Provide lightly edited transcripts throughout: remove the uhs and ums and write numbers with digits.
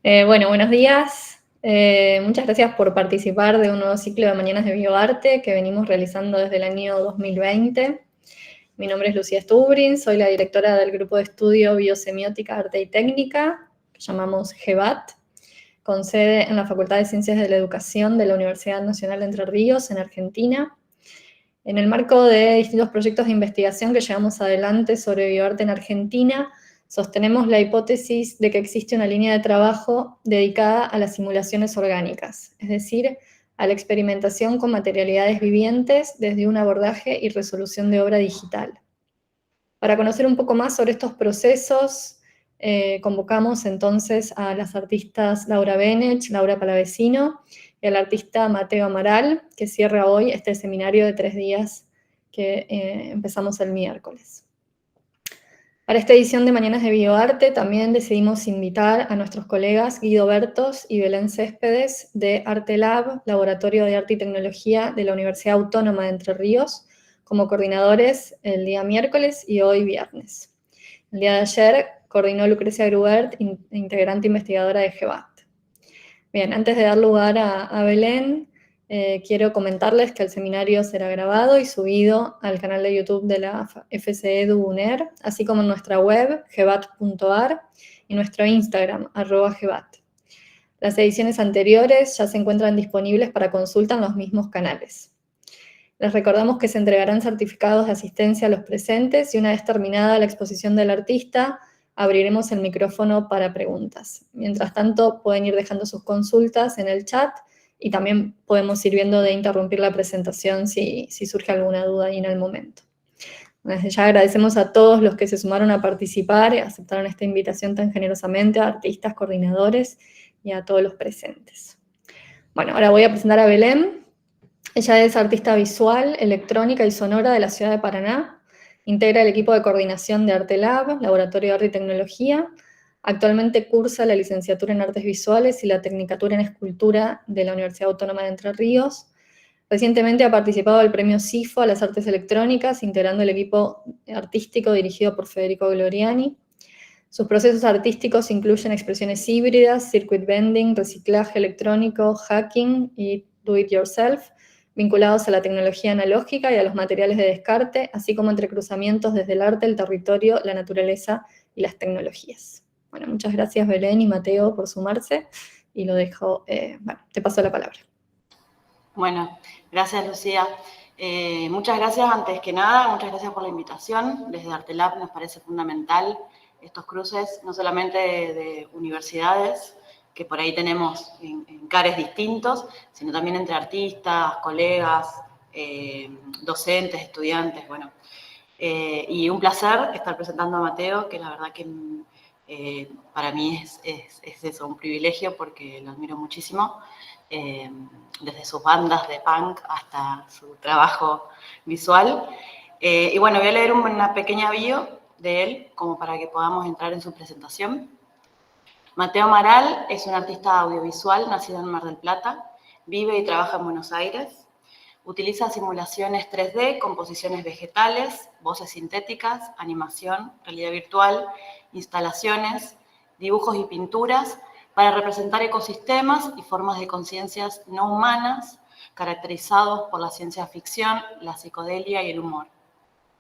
Bueno, buenos días. Muchas gracias por participar de un nuevo ciclo de Mañanas de Bioarte que venimos realizando desde el año 2020. Mi nombre es Lucía Stubrin, soy la directora del Grupo de Estudio Biosemiótica, Arte y Técnica, que llamamos GEBAT, con sede en la Facultad de Ciencias de la Educación de la Universidad Nacional de Entre Ríos, en Argentina. En el marco de distintos proyectos de investigación que llevamos adelante sobre bioarte en Argentina, sostenemos la hipótesis de que existe una línea de trabajo dedicada a las simulaciones orgánicas, es decir, a la experimentación con materialidades vivientes desde un abordaje y resolución de obra digital. Para conocer un poco más sobre estos procesos, convocamos entonces a las artistas Laura Benech, Laura Palavecino y al artista Mateo Amaral, que cierra hoy este seminario de 3 días que empezamos el miércoles. Para esta edición de Mañanas de Bioarte también decidimos invitar a nuestros colegas Guido Bertos y Belén Céspedes de Arte Lab, Laboratorio de Arte y Tecnología de la Universidad Autónoma de Entre Ríos, como coordinadores el día miércoles y hoy viernes. El día de ayer coordinó Lucrecia Grubert, integrante investigadora de GEBAT. Bien, antes de dar lugar a Belén, quiero comentarles que el seminario será grabado y subido al canal de YouTube de la FCEDU UNER, así como en nuestra web, gebat.ar, y nuestro Instagram, @gebat. Las ediciones anteriores ya se encuentran disponibles para consulta en los mismos canales. Les recordamos que se entregarán certificados de asistencia a los presentes y una vez terminada la exposición del artista, abriremos el micrófono para preguntas. Mientras tanto, pueden ir dejando sus consultas en el chat y también podemos ir viendo de interrumpir la presentación si surge alguna duda ahí en el momento. Desde ya agradecemos a todos los que se sumaron a participar y aceptaron esta invitación tan generosamente, a artistas, coordinadores y a todos los presentes. Bueno, ahora voy a presentar a Belén. Ella es artista visual, electrónica y sonora de la ciudad de Paraná. Integra el equipo de coordinación de Arte Lab, Laboratorio de Arte y Tecnología. Actualmente cursa la licenciatura en Artes Visuales y la Tecnicatura en Escultura de la Universidad Autónoma de Entre Ríos. Recientemente ha participado del premio CIFO a las Artes Electrónicas, integrando el equipo artístico dirigido por Federico Gloriani. Sus procesos artísticos incluyen expresiones híbridas, circuit bending, reciclaje electrónico, hacking y do it yourself, vinculados a la tecnología analógica y a los materiales de descarte, así como entrecruzamientos desde el arte, el territorio, la naturaleza y las tecnologías. Bueno, muchas gracias Belén y Mateo por sumarse y lo dejo, te paso la palabra. Bueno, gracias Lucía. Muchas gracias antes que nada, muchas gracias por la invitación. Desde Arte Lab nos parece fundamental estos cruces, no solamente de universidades, que por ahí tenemos en cares distintos, sino también entre artistas, colegas, docentes, estudiantes, bueno. Y un placer estar presentando a Mateo, que la verdad que para mí es eso, un privilegio porque lo admiro muchísimo, desde sus bandas de punk hasta su trabajo visual. Y bueno, voy a leer una pequeña bio de él, como para que podamos entrar en su presentación. Mateo Amaral es un artista audiovisual nacido en Mar del Plata, vive y trabaja en Buenos Aires, utiliza simulaciones 3D, composiciones vegetales, voces sintéticas, animación, realidad virtual, instalaciones, dibujos y pinturas para representar ecosistemas y formas de conciencias no humanas caracterizados por la ciencia ficción, la psicodelia y el humor.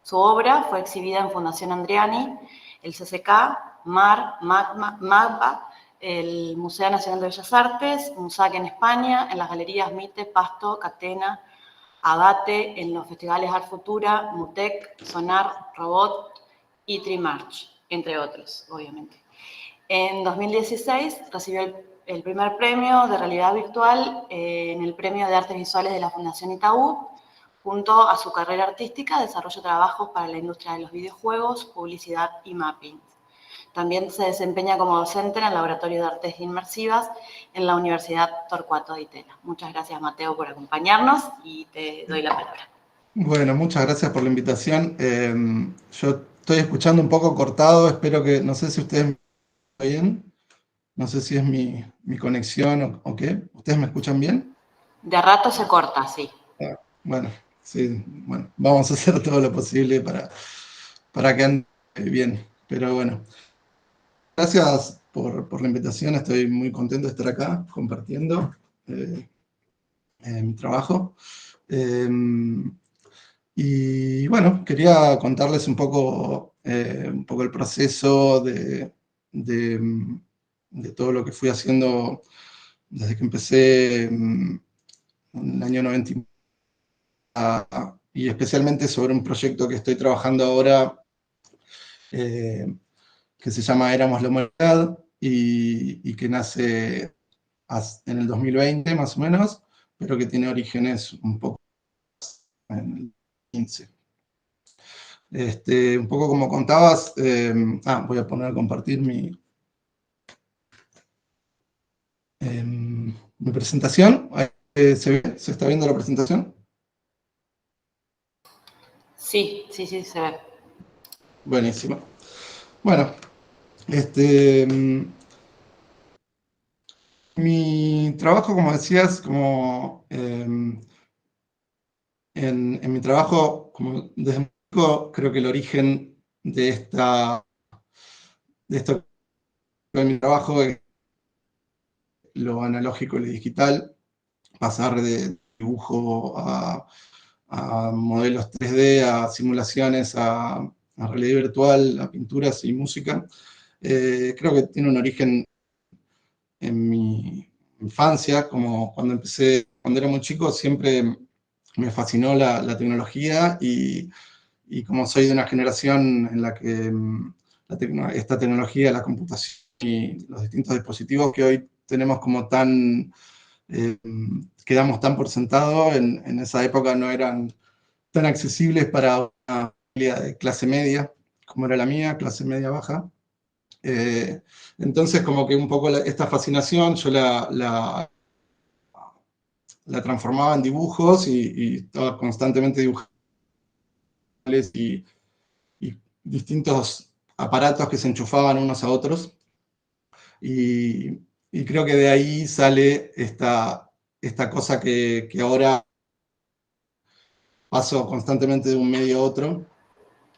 Su obra fue exhibida en Fundación Andriani, el CCK, MAR, MAGBA, el Museo Nacional de Bellas Artes, MUSAC en España, en las galerías Mite, Pasto, Catena, Abate, en los festivales Art Futura, Mutec, Sonar, Robot y Trimarch, entre otros, obviamente. En 2016 recibió el primer premio de realidad virtual en el Premio de Artes Visuales de la Fundación Itaú. Junto a su carrera artística, desarrolla trabajos para la industria de los videojuegos, publicidad y mapping. También se desempeña como docente en el Laboratorio de Artes Inmersivas en la Universidad Torcuato Di Tella. Muchas gracias, Mateo, por acompañarnos y te doy la palabra. Bueno, muchas gracias por la invitación. Yo estoy escuchando un poco cortado, espero que, no sé si ustedes me escuchan bien, no sé si es mi conexión o qué. ¿Ustedes me escuchan bien? De rato se corta, sí. Bueno, sí, bueno, vamos a hacer todo lo posible para que ande bien, pero bueno. Gracias por la invitación. Estoy muy contento de estar acá compartiendo mi trabajo. Y bueno, quería contarles un poco el proceso de todo lo que fui haciendo desde que empecé en el año 90 y especialmente sobre un proyecto que estoy trabajando ahora eh, que se llama Éramos la Humanidad y que nace en el 2020 más o menos, pero que tiene orígenes un poco en el 15. Un poco como contabas, voy a poner a compartir mi presentación. ¿Se está viendo la presentación? Sí, sí, sí, se ve. Buenísimo. Bueno, este, mi trabajo, como decías, en mi trabajo, como desde muy chico, creo que el origen de esto de mi trabajo es lo analógico y lo digital, pasar de dibujo a modelos 3D, a simulaciones, a realidad virtual, a pinturas y música. Creo que tiene un origen en mi infancia, como cuando era muy chico, siempre me fascinó la tecnología y como soy de una generación en la que esta tecnología, la computación y los distintos dispositivos que hoy tenemos como eh, quedamos tan por sentado, en esa época no eran tan accesibles para una familia de clase media, como era la mía, clase media baja. Eh, entonces, como que un poco esta fascinación yo la transformaba en dibujos y estaba constantemente dibujando y, y distintos aparatos que se enchufaban unos a otros. Y, y creo que de ahí sale esta cosa que ahora paso constantemente de un medio a otro.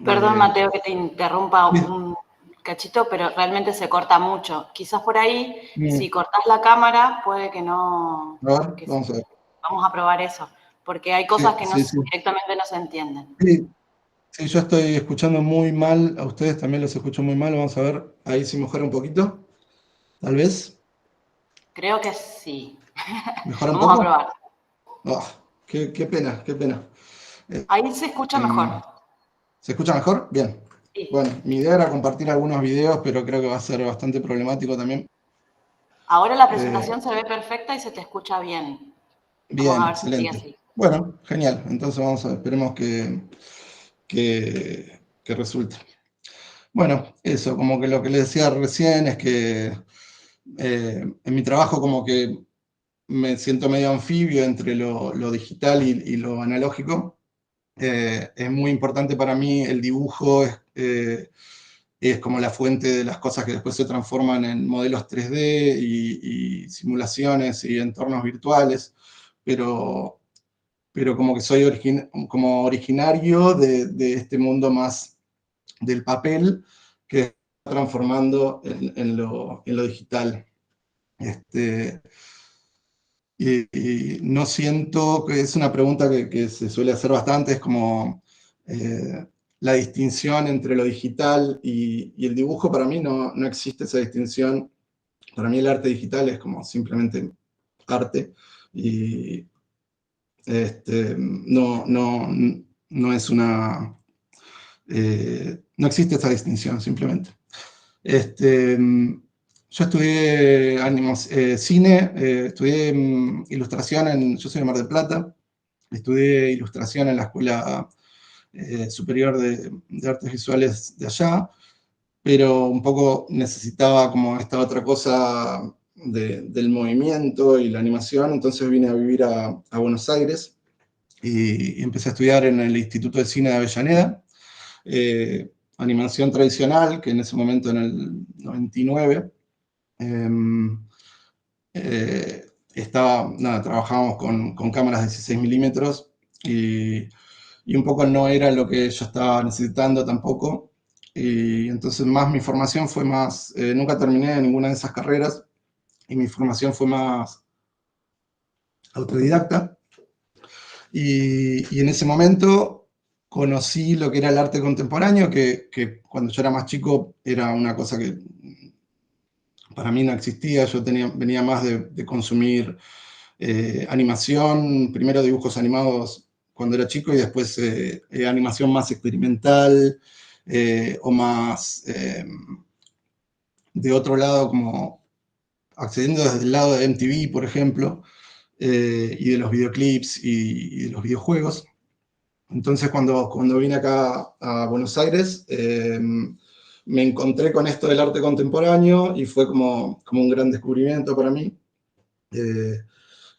Perdón, Eh, Mateo, que te interrumpa bien, un cachito, pero realmente se corta mucho. Quizás por ahí, si bien. cortás la cámara, puede que no... A ver, que vamos a ver. vamos a probar eso, porque hay Sí, cosas que no, sí, sí. directamente no se entienden. Sí, sí, yo estoy escuchando muy mal, a ustedes también los escucho muy mal, vamos a ver ahí si mejora un poquito, tal vez. Creo que sí. ¿Mejora un Vamos a poco? probar. Ah, qué pena, qué pena. Eh, Ahí se escucha mejor. em, ¿Se escucha mejor? Bien. Sí. Bueno, mi idea era compartir algunos videos, pero creo que va a ser bastante problemático también. Ahora la Eh, presentación se ve perfecta y se te escucha bien. Vamos Bien, a ver si sigue excelente. así. Bueno, genial. Entonces vamos a ver, esperemos que resulte. Bueno, eso, como que lo que les decía recién es que en mi trabajo como que me siento medio anfibio entre lo digital y lo analógico. Es muy importante para mí el dibujo, es como la fuente de las cosas que después se transforman en modelos 3D y simulaciones y entornos virtuales, pero, pero como que soy como originario de este mundo más del papel que está transformando en lo digital. Este, y no siento que es una pregunta que se suele hacer bastante, es como la distinción entre lo digital y el dibujo. Para mí no existe esa distinción. Para mí el arte digital es como simplemente arte y no es no existe esa distinción simplemente. Este, yo estudié cine, estudié ilustración yo soy de Mar del Plata, estudié ilustración en la Escuela Superior de Artes Visuales de allá, pero un poco necesitaba como esta otra cosa del movimiento y la animación, entonces vine a vivir a Buenos Aires y empecé a estudiar en el Instituto de Cine de Avellaneda, animación tradicional, que en ese momento, en el 99, eh, trabajábamos con cámaras de 16 milímetros y un poco no era lo que yo estaba necesitando tampoco. y entonces más mi formación fue más, nunca terminé ninguna de esas carreras, y mi formación fue más autodidacta. Y en ese momento conocí lo que era el arte contemporáneo, que cuando yo era más chico era una cosa que para mí no existía. Yo venía más de consumir animación, primero dibujos animados cuando era chico y después animación más experimental o más de otro lado, como accediendo desde el lado de MTV, por ejemplo, y de los videoclips y de los videojuegos. Entonces, cuando vine acá a Buenos Aires, me encontré con esto del arte contemporáneo y fue como un gran descubrimiento para mí.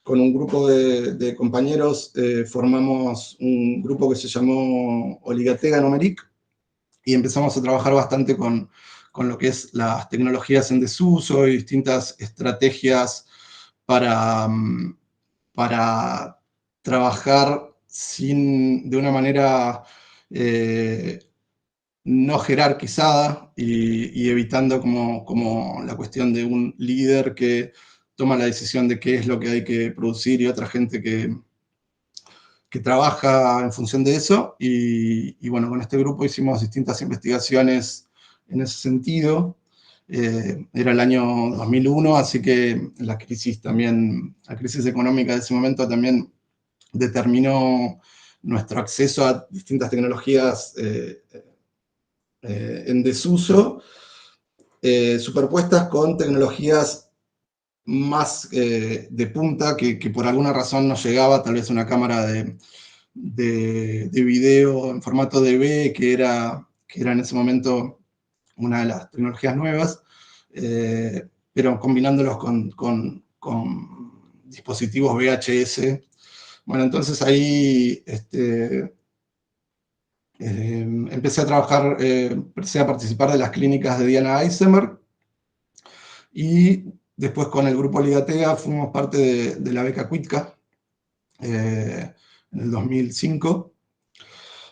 Con un grupo de compañeros formamos un grupo que se llamó Oligatega Numeric y empezamos a trabajar bastante con lo que es las tecnologías en desuso y distintas estrategias para, para trabajar de una manera no jerarquizada y evitando como la cuestión de un líder que toma la decisión de qué es lo que hay que producir y otra gente que trabaja en función de eso. Y bueno, con este grupo hicimos distintas investigaciones en ese sentido. Era el año 2001, así que la crisis económica de ese momento también determinó nuestro acceso a distintas tecnologías en desuso, superpuestas con tecnologías más de punta que por alguna razón no llegaba, tal vez una cámara de video en formato DV, que era en ese momento una de las tecnologías nuevas, pero combinándolos con dispositivos VHS. Bueno, entonces ahí empecé a trabajar, empecé a participar de las clínicas de Diana Eisenberg y después con el grupo Ligatea fuimos parte de la beca Cuitca en el 2005.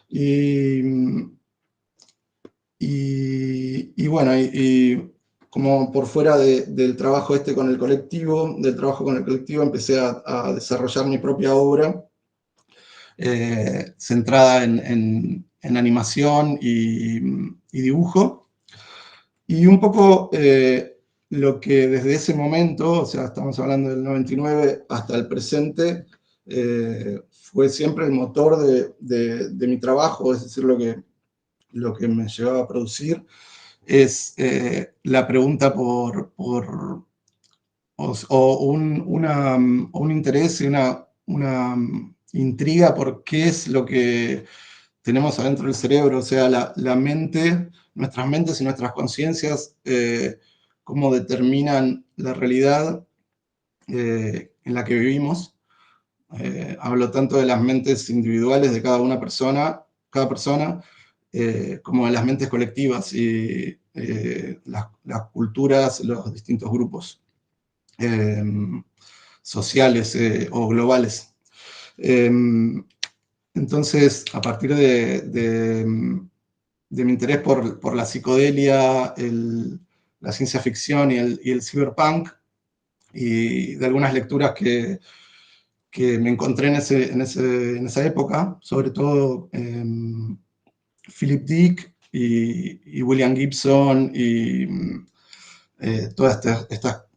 Y bueno, como por fuera del trabajo con el colectivo, empecé a desarrollar mi propia obra centrada en animación y dibujo. Y un poco lo que desde ese momento, o sea, estamos hablando del 99 hasta el presente, fue siempre el motor de mi trabajo, es decir, lo que me llevaba a producir, es la pregunta un interés y una intriga por qué es lo que tenemos adentro del cerebro, o sea, la mente, nuestras mentes y nuestras conciencias, cómo determinan la realidad en la que vivimos. Hablo tanto de las mentes individuales de cada persona, como de las mentes colectivas y las culturas, los distintos grupos sociales o globales. Entonces, a partir de mi interés por la psicodelia, la ciencia ficción y el cyberpunk, y de algunas lecturas que me encontré en esa época, sobre todo Philip Dick y William Gibson y toda esta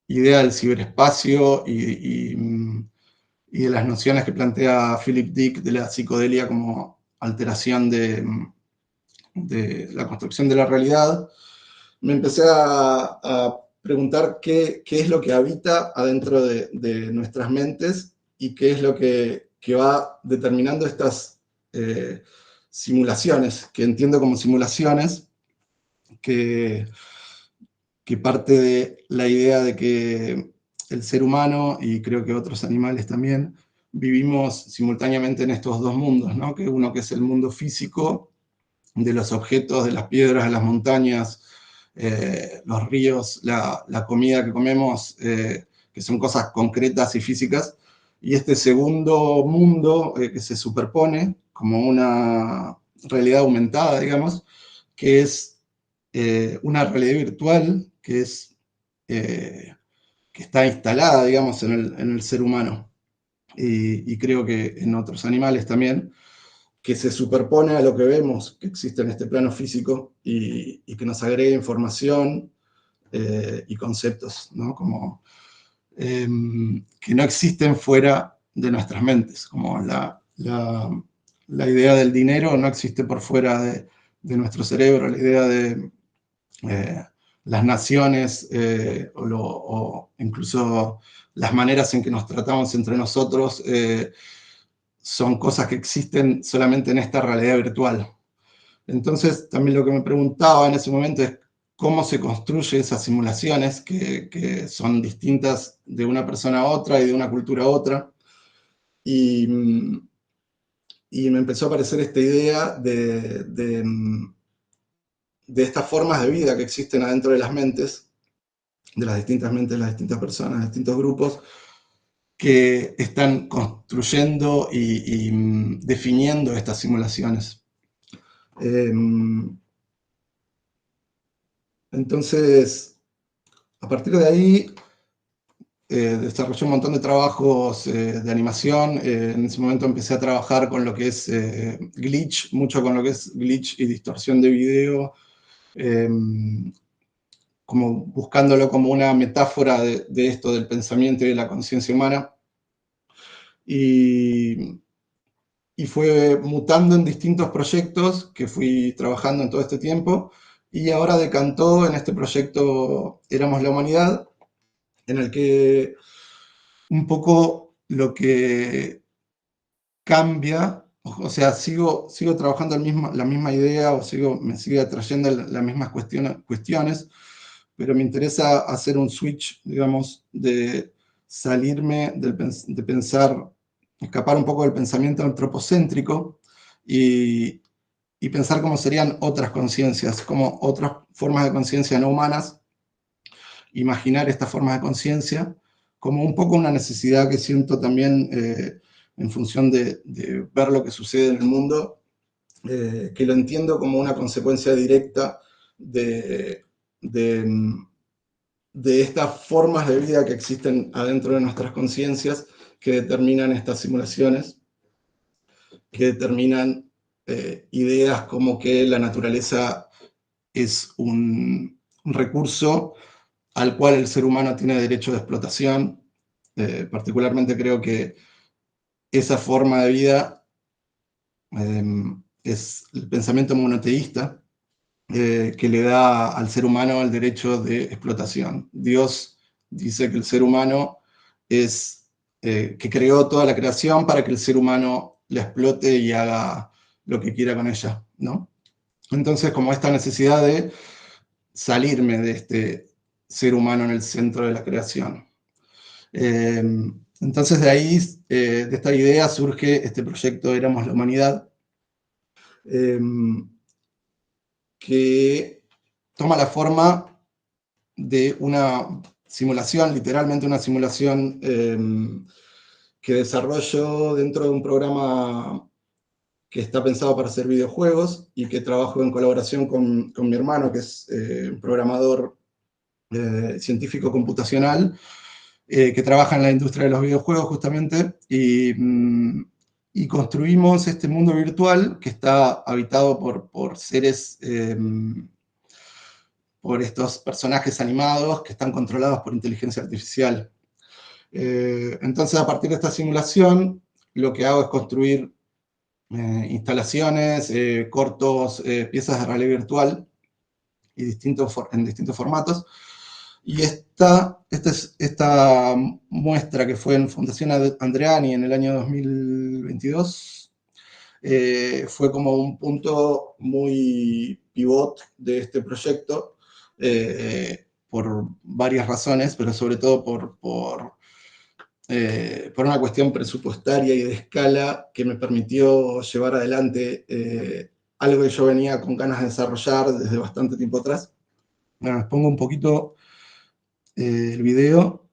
idea del ciberespacio y de las nociones que plantea Philip Dick de la psicodelia como alteración de la construcción de la realidad, me empecé a preguntar qué es lo que habita adentro de nuestras mentes y qué es lo que va determinando estas simulaciones, que entiendo como simulaciones, que parte de la idea de que el ser humano, y creo que otros animales también, vivimos simultáneamente en estos dos mundos, ¿no? Que uno que es el mundo físico, de los objetos, de las piedras, de las montañas, los ríos, la comida que comemos, que son cosas concretas y físicas, y este segundo mundo que se superpone como una realidad aumentada, digamos, que es una realidad virtual que está instalada, digamos, en el ser humano, y creo que en otros animales también, que se superpone a lo que vemos que existe en este plano físico y que nos agrega información y conceptos, ¿no? Como que no existen fuera de nuestras mentes, como la idea del dinero no existe por fuera de nuestro cerebro, la idea de eh, las naciones o incluso las maneras en que nos tratamos entre nosotros son cosas que existen solamente en esta realidad virtual. Entonces, también lo que me preguntaba en ese momento es cómo se construyen esas simulaciones que son distintas de una persona a otra y de una cultura a otra. Y, y me empezó a aparecer esta idea de estas formas de vida que existen adentro de las mentes, de las distintas mentes, de las distintas personas, de distintos grupos, que están construyendo y definiendo estas simulaciones. Entonces, a partir de ahí, desarrollé un montón de trabajos de animación. En ese momento empecé a trabajar con lo que es glitch, mucho con lo que es glitch y distorsión de video, eh, como buscándolo como una metáfora de esto del pensamiento y de la conciencia humana. Y, y fue mutando en distintos proyectos que fui trabajando en todo este tiempo. Y ahora decantó en este proyecto Éramos la Humanidad, en el que un poco lo que cambia, o sea, sigo trabajando la misma idea o me sigue atrayendo las mismas cuestiones, pero me interesa hacer un switch, digamos, de salirme de pensar, escapar un poco del pensamiento antropocéntrico y, y pensar cómo serían otras conciencias, como otras formas de conciencia no humanas, imaginar estas formas de conciencia como un poco una necesidad que siento también en función de ver lo que sucede en el mundo, que lo entiendo como una consecuencia directa de, de, de estas formas de vida que existen adentro de nuestras conciencias que determinan estas simulaciones, que determinan ideas como que la naturaleza es un recurso al cual el ser humano tiene derecho de explotación. Particularmente creo que esa forma de vida eh, es el pensamiento monoteísta que le da al ser humano el derecho de explotación. Dios dice que el ser humano es, que creó toda la creación para que el ser humano la explote y haga lo que quiera con ella, ¿no? Entonces, como esta necesidad de salirme de este ser humano en el centro de la creación. Eh, entonces de ahí, de esta idea surge este proyecto Éramos la Humanidad, eh, que toma la forma de una simulación, literalmente una simulación que desarrollo dentro de un programa que está pensado para hacer videojuegos y que trabajo en colaboración con mi hermano, que es un programador científico computacional, que trabaja en la industria de los videojuegos justamente, y construimos este mundo virtual que está habitado por seres, por estos personajes animados que están controlados por inteligencia artificial. Entonces, a partir de esta simulación, lo que hago es construir instalaciones, cortos, piezas de realidad virtual y en distintos formatos. Y esta muestra que fue en Fundación Andreani en el año 2022 fue como un punto muy pivot de este proyecto por varias razones, pero sobre todo por una cuestión presupuestaria y de escala que me permitió llevar adelante algo que yo venía con ganas de desarrollar desde bastante tiempo atrás. Bueno, les pongo un poquito el video.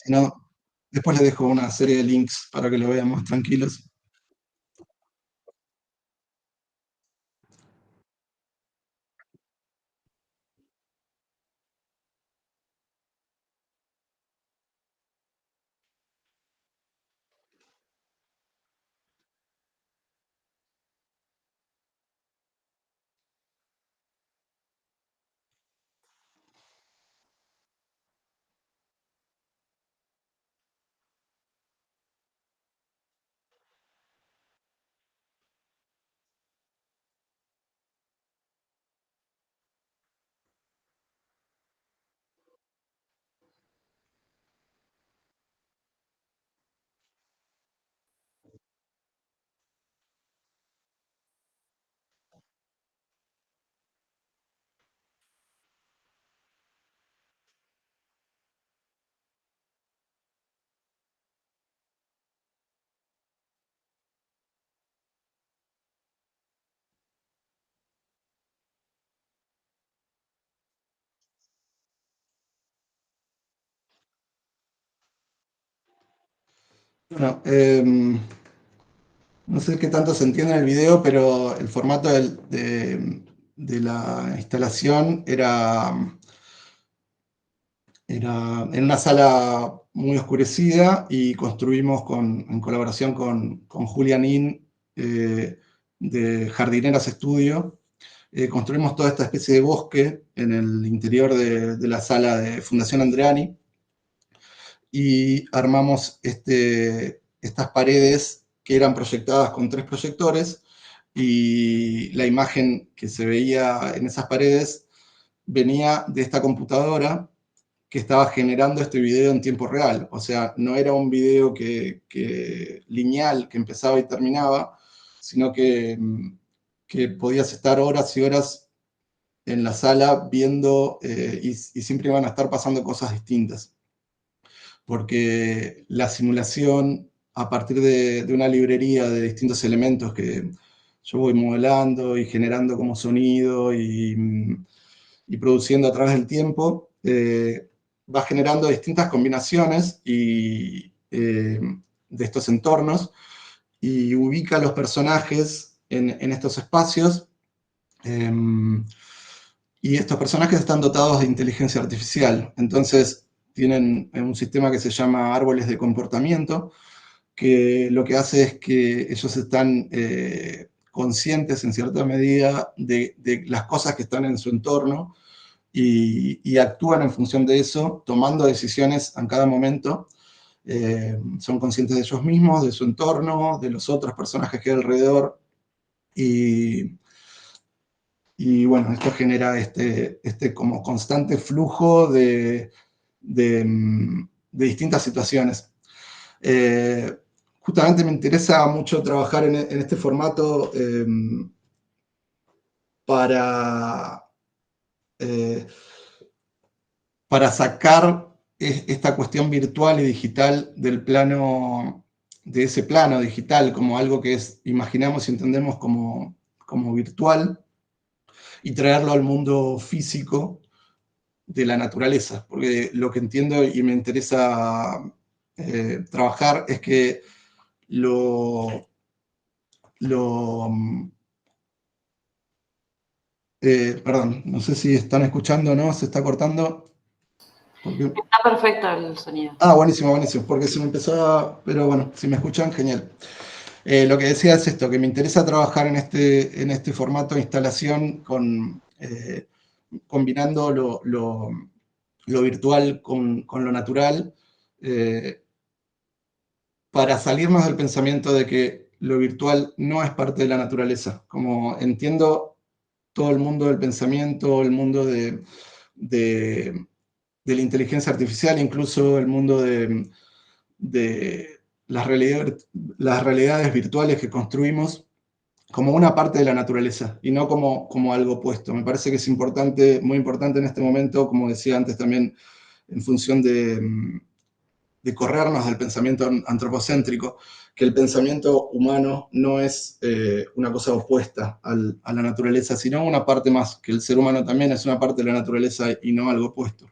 Si no, después les dejo una serie de links para que lo vean más tranquilos. Bueno, no sé qué tanto se entiende en el video, pero el formato de la instalación era en una sala muy oscurecida y construimos en colaboración con Julian In, de Jardineras Estudio. Construimos toda esta especie de bosque en el interior de la sala de Fundación Andreani y armamos estas paredes que eran proyectadas con 3 proyectores, y la imagen que se veía en esas paredes venía de esta computadora que estaba generando este video en tiempo real. O sea, no era un video lineal que empezaba y terminaba, sino que podías estar horas y horas en la sala viendo, y siempre iban a estar pasando cosas distintas. Porque la simulación, a partir de una librería de distintos elementos que yo voy modelando y generando como sonido y produciendo a través del tiempo, va generando distintas combinaciones de estos entornos, y ubica a los personajes en estos espacios. eh, y estos personajes están dotados de inteligencia artificial. Entonces tienen un sistema que se llama árboles de comportamiento, que lo que hace es que ellos están conscientes en cierta medida de las cosas que están en su entorno, y actúan en función de eso, tomando decisiones en cada momento. Son conscientes de ellos mismos, de su entorno, de los otros personajes que hay alrededor, y, y bueno, esto genera como constante flujo de distintas situaciones. Eh, Justamente me interesa mucho trabajar en este formato, para, eh, para sacar esta cuestión virtual y digital del plano, de ese plano digital, como algo que imaginamos y entendemos como virtual, y traerlo al mundo físico de la naturaleza. Porque lo que entiendo y me interesa trabajar es que lo, lo perdón, no sé si están escuchando o no, se está cortando. Porque... Está perfecto el sonido. Ah, buenísimo, buenísimo, porque se me empezó pero bueno, si me escuchan, genial. Lo que decía es esto, que me interesa trabajar en este formato de instalación combinando lo virtual con lo natural, eh, para salirnos del pensamiento de que lo virtual no es parte de la naturaleza. Como entiendo todo el mundo del pensamiento, el mundo de la inteligencia artificial, incluso el mundo de las realidades virtuales que construimos, como una parte de la naturaleza y no como algo opuesto. Me parece que es importante, muy importante en este momento, como decía antes también, en función de corrernos del pensamiento antropocéntrico, que el pensamiento humano no es una cosa opuesta a la naturaleza, sino una parte más, que el ser humano también es una parte de la naturaleza y no algo opuesto.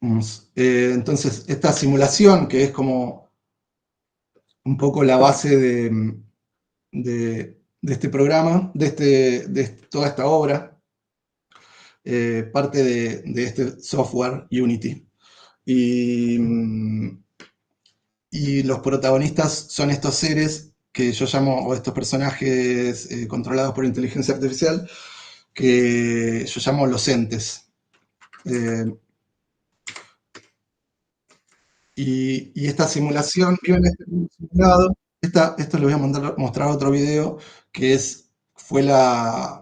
Entonces, esta simulación, que es como un poco la base de este programa, de toda esta obra, parte de este software Unity. Y los protagonistas son estos seres que yo llamo, o estos personajes controlados por inteligencia artificial, que yo llamo los entes. Eh, y esta simulación, viven este mundo simulado. Esto les voy a mostrar otro video, que fue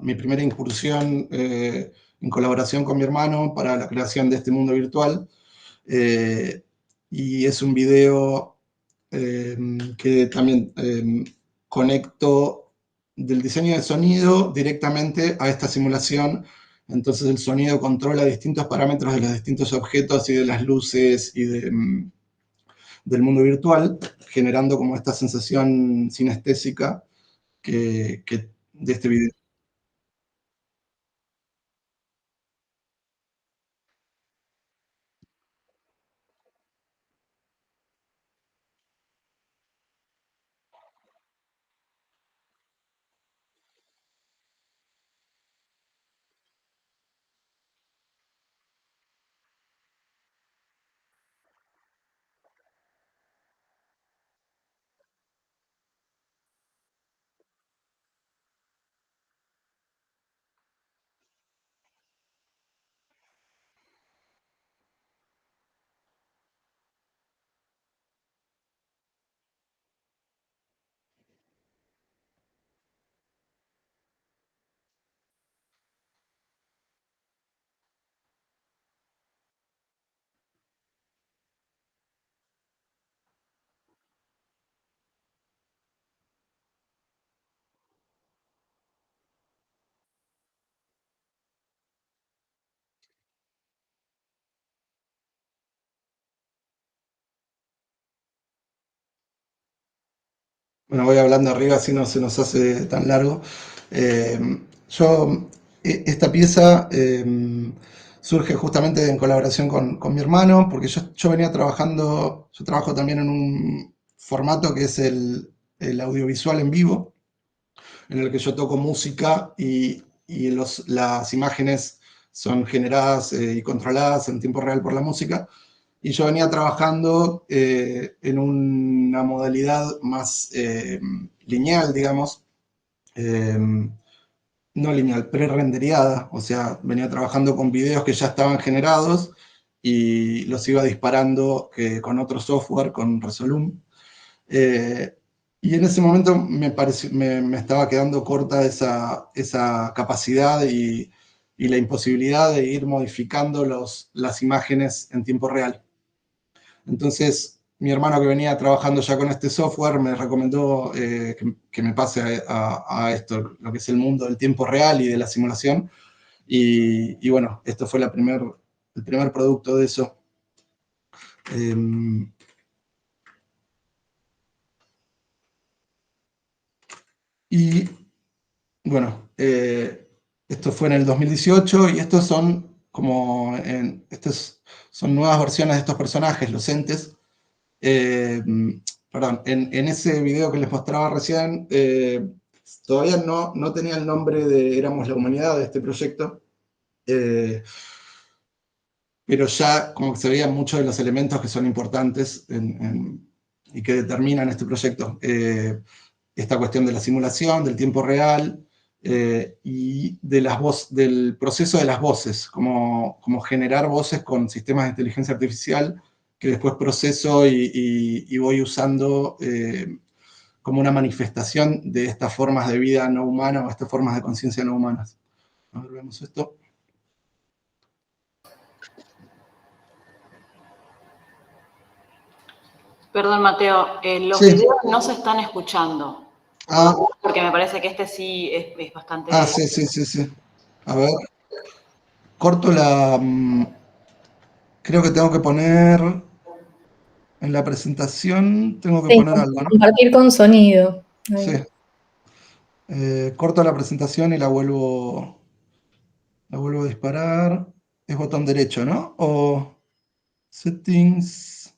mi primera incursión en colaboración con mi hermano para la creación de este mundo virtual. Eh, y es un video que también conecto del diseño de sonido directamente a esta simulación. Entonces el sonido controla distintos parámetros de los distintos objetos y de las luces y del mundo virtual, generando como esta sensación sinestésica de este video. Bueno, voy hablando arriba, así no se nos hace tan largo. Eh, esta pieza surge justamente en colaboración con mi hermano, porque yo venía trabajando, yo trabajo también en un formato que es el audiovisual en vivo, en el que yo toco música y las imágenes son generadas y controladas en tiempo real por la música. Y yo venía trabajando en una modalidad más lineal, digamos, eh, no lineal, pre-rendereada, o sea, venía trabajando con videos que ya estaban generados y los iba disparando con otro software, con Resolume. Eh, y en ese momento me estaba quedando corta esa capacidad y la imposibilidad de ir modificando las imágenes en tiempo real. Entonces, mi hermano que venía trabajando ya con este software me recomendó que me pase a esto, lo que es el mundo del tiempo real y de la simulación. Y bueno, esto fue el primer producto de eso. Eh, y bueno, esto fue en el 2018 y estos son son nuevas versiones de estos personajes, los entes. Eh, Perdón, en ese video que les mostraba recién, todavía no tenía el nombre de Éramos la Humanidad de este proyecto, eh, pero ya como que se veían muchos de los elementos que son importantes y que determinan este proyecto. Esta cuestión de la simulación, del tiempo real y del proceso de las voces, como generar voces con sistemas de inteligencia artificial que después proceso y voy usando como una manifestación de estas formas de vida no humana o estas formas de conciencia no humanas. A ver, vemos esto. Perdón, Mateo, los Sí. videos no se están escuchando. Ah, Porque me parece que este sí es bastante... sí. A ver. Corto creo que tengo que poner... En la presentación tengo que Sí, poner algo, ¿no? compartir con sonido. Sí. Ahí. Corto la presentación y la vuelvo a disparar. Es botón derecho, ¿no? Settings.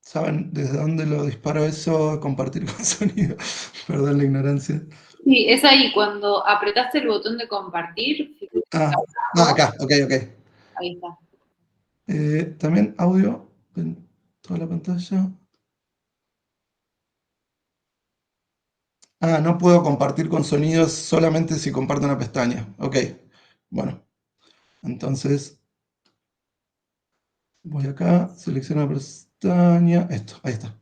¿Saben desde dónde lo disparo eso? Compartir con sonido. Perdón la ignorancia. Sí, es ahí, cuando apretaste el botón de compartir. Acá, ok. Ahí está. También audio en toda la pantalla. No puedo compartir con sonidos solamente si comparto una pestaña. Ok, bueno. Entonces, voy acá, selecciono la pestaña. Esto, ahí está.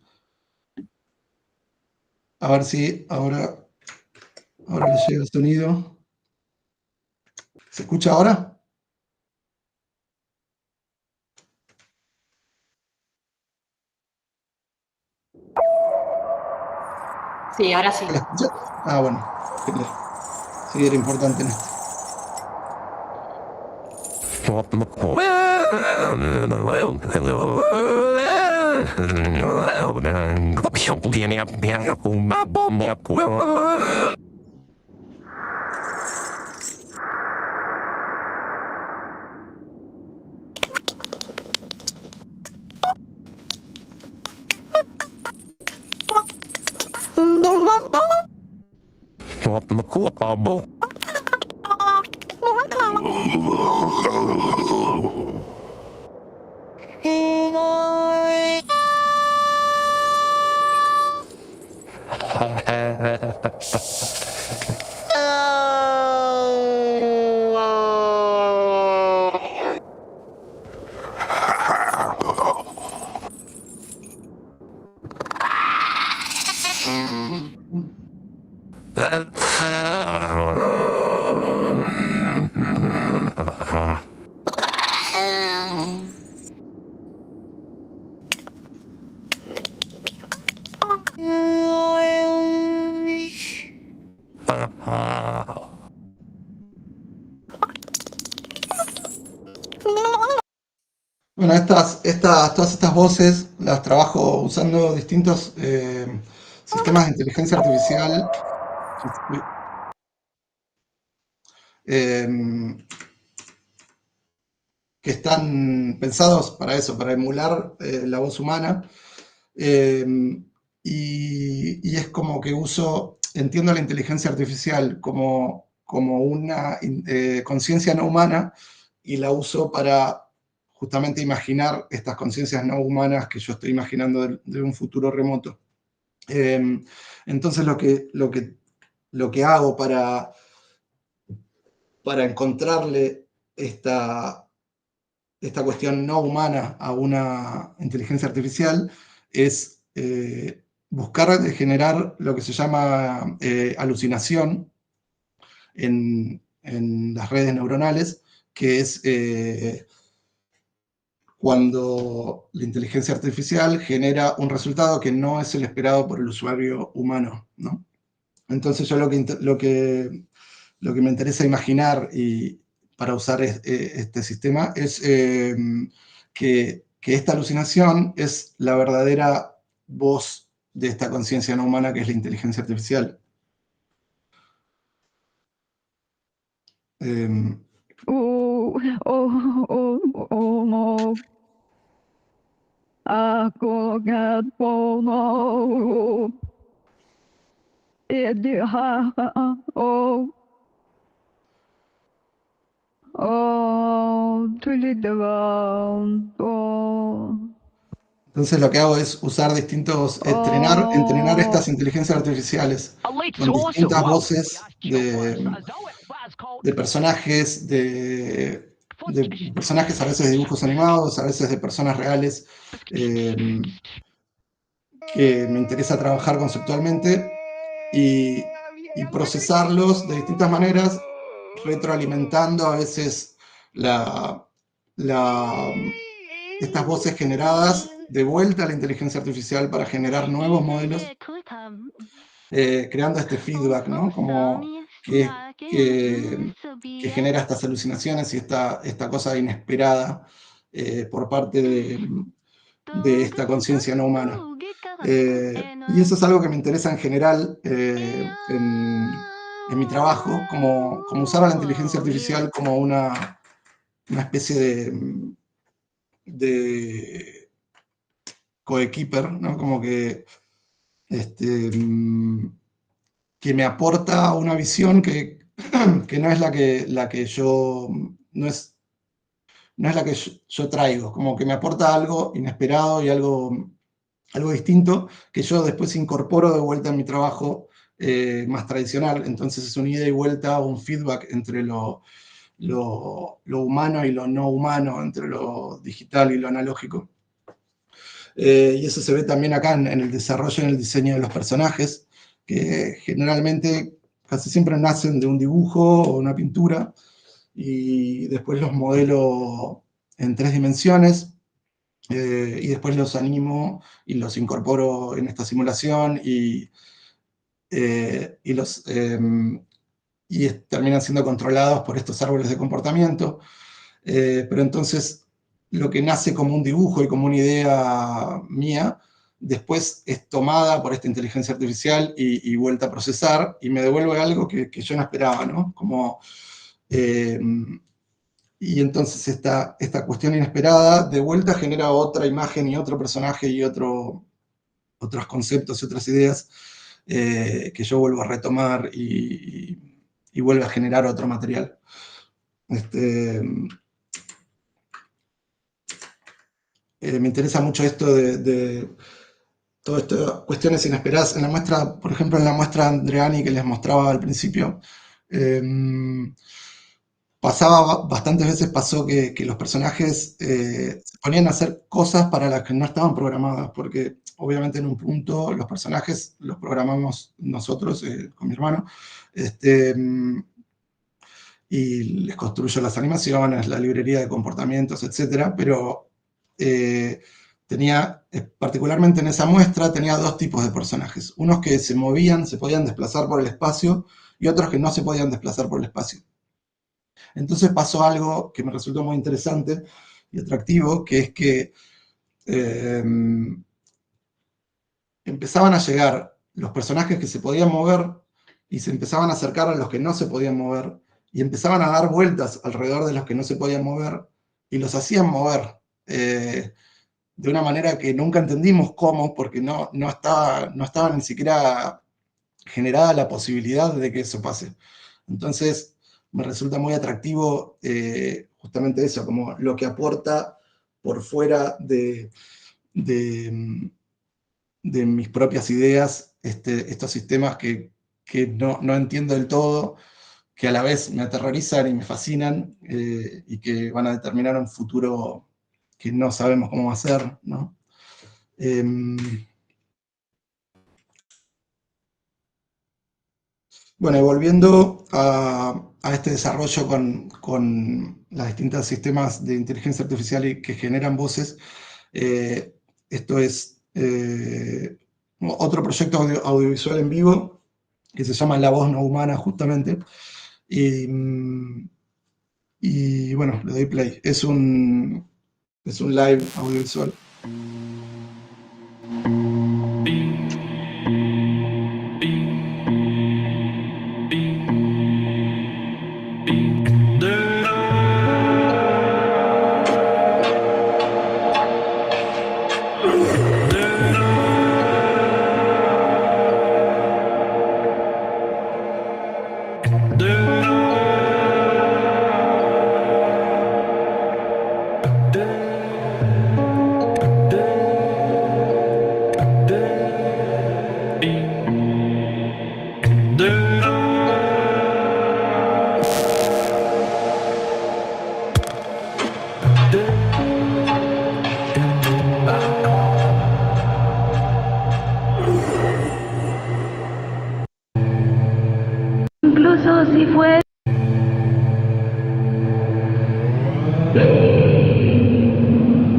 A ver si ahora le llega el sonido. ¿Se escucha ahora? Sí, ahora sí. ¿La escucha? Bueno, genial. Sí, era importante en esto. Bueno, todas estas voces las trabajo usando distintos sistemas de inteligencia artificial que están pensados para eso, para emular la voz humana. Y es como que entiendo la inteligencia artificial como una conciencia no humana y la uso para justamente imaginar estas conciencias no humanas que yo estoy imaginando de un futuro remoto. Entonces lo que hago para encontrarle esta cuestión no humana a una inteligencia artificial es buscar generar lo que se llama alucinación en las redes neuronales, que es cuando la inteligencia artificial genera un resultado que no es el esperado por el usuario humano, ¿no? Entonces yo lo que me interesa imaginar y para usar este sistema es que esta alucinación es la verdadera voz de esta conciencia no humana que es la inteligencia artificial. Entonces lo que hago es usar entrenar estas inteligencias artificiales con distintas voces de personajes, de personajes a veces de dibujos animados, a veces de personas reales, que me interesa trabajar conceptualmente y procesarlos de distintas maneras, retroalimentando a veces estas voces generadas de vuelta a la inteligencia artificial para generar nuevos modelos, creando este feedback, ¿no? Como que genera estas alucinaciones y esta cosa inesperada por parte de esta conciencia no humana. Y eso es algo que me interesa en general en mi trabajo, como usar a la inteligencia artificial como una especie de coequiper, ¿no? Como que, que me aporta una visión que no es la que yo, no es la que yo traigo, como que me aporta algo inesperado y algo distinto que yo después incorporo de vuelta en mi trabajo más tradicional. Entonces es un ida y vuelta, un feedback entre lo humano y lo no humano, entre lo digital y lo analógico. Y eso se ve también acá en el desarrollo, en el diseño de los personajes, que generalmente casi siempre nacen de un dibujo o una pintura, y después los modelo en 3 dimensiones, y después los animo y los incorporo en esta simulación terminan siendo controlados por estos árboles de comportamiento. Pero entonces lo que nace como un dibujo y como una idea mía, después es tomada por esta inteligencia artificial y vuelta a procesar, y me devuelve algo que yo no esperaba, ¿no? Como, y entonces esta cuestión inesperada de vuelta genera otra imagen y otro personaje y otros conceptos y otras ideas que yo vuelvo a retomar y vuelve a generar otro material. Me interesa mucho esto de todas estas cuestiones inesperadas. En la muestra, por ejemplo, en la muestra Andreani que les mostraba al principio, bastantes veces pasó que los personajes se ponían a hacer cosas para las que no estaban programadas, porque obviamente en un punto los personajes los programamos nosotros con mi hermano, y les construyo las animaciones, la librería de comportamientos, etcétera, pero particularmente en esa muestra, tenía 2 tipos de personajes. Unos que se movían, se podían desplazar por el espacio, y otros que no se podían desplazar por el espacio. Entonces pasó algo que me resultó muy interesante y atractivo, que es que empezaban a llegar los personajes que se podían mover y se empezaban a acercar a los que no se podían mover, y empezaban a dar vueltas alrededor de los que no se podían mover, y los hacían mover de una manera que nunca entendimos cómo, porque no estaba ni siquiera generada la posibilidad de que eso pase. Entonces me resulta muy atractivo justamente eso, como lo que aporta por fuera de mis propias ideas, estos sistemas que no entiendo del todo, que a la vez me aterrorizan y me fascinan, y que van a determinar un futuro que no sabemos cómo va a ser, ¿no? Bueno, y volviendo a este desarrollo con los distintos sistemas de inteligencia artificial que generan voces, esto es otro proyecto audiovisual en vivo que se llama La Voz No Humana, justamente. Y bueno, le doy play. Es un live audiovisual.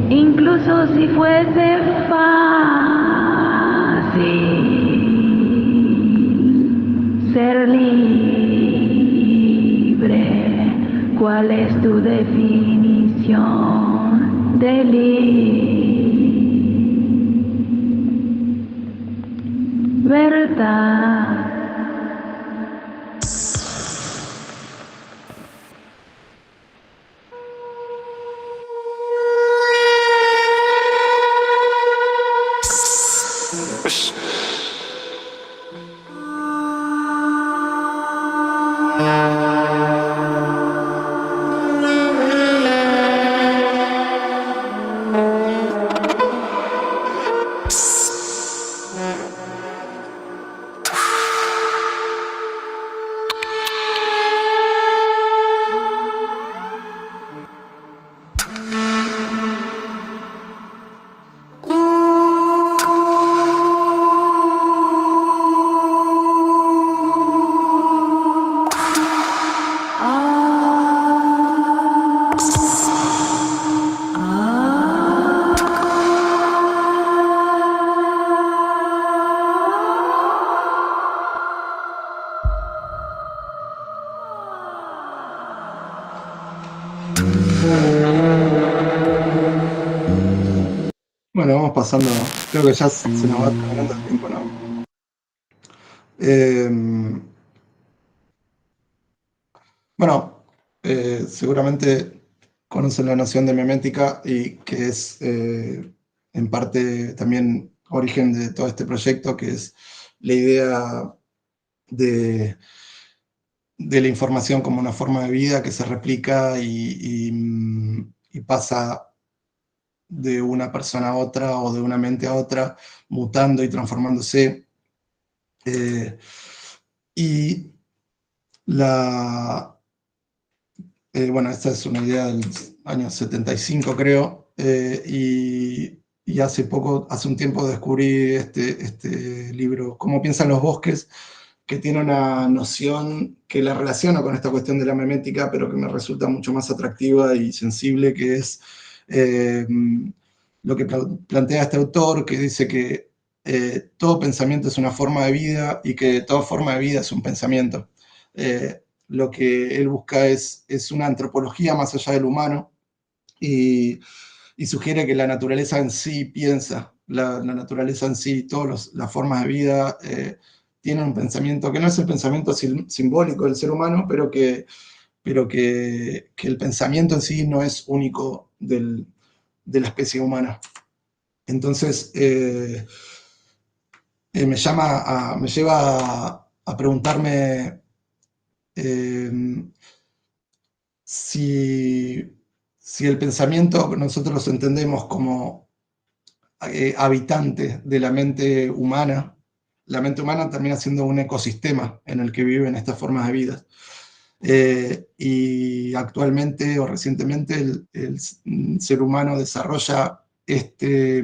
Incluso si fuese fácil ser libre, ¿cuál es tu definición de libertad? Bueno, vamos pasando, creo que ya se nos va terminando el tiempo, ¿no? Bueno, seguramente conocen la noción de memética y que es en parte también origen de todo este proyecto, que es la idea de la información como una forma de vida que se replica y pasa de una persona a otra o de una mente a otra, mutando y transformándose. Y bueno, esta es una idea del año 75, creo, y hace un tiempo descubrí este libro, Cómo piensan los bosques, que tiene una noción que la relaciono con esta cuestión de la memética, pero que me resulta mucho más atractiva y sensible, que es lo que plantea este autor, que dice que todo pensamiento es una forma de vida y que toda forma de vida es un pensamiento. Lo que él busca es una antropología más allá del humano y sugiere que la naturaleza en sí piensa, la naturaleza en sí, todas las formas de vida tienen un pensamiento que no es el pensamiento simbólico del ser humano, pero que el pensamiento en sí no es único de la especie humana. Entonces, me lleva a preguntarme si el pensamiento nosotros lo entendemos como habitante de la mente humana termina siendo un ecosistema en el que viven estas formas de vida. Y actualmente o recientemente el ser humano desarrolla este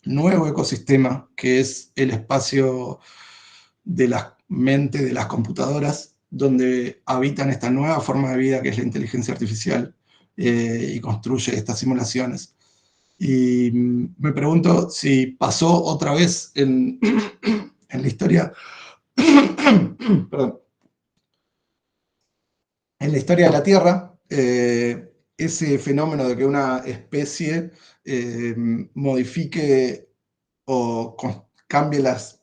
nuevo ecosistema que es el espacio de la mente de las computadoras, donde habitan esta nueva forma de vida que es la inteligencia artificial y construye estas simulaciones. Y me pregunto si pasó otra vez en la historia, perdón, en la historia de la Tierra, ese fenómeno de que una especie modifique o cambie las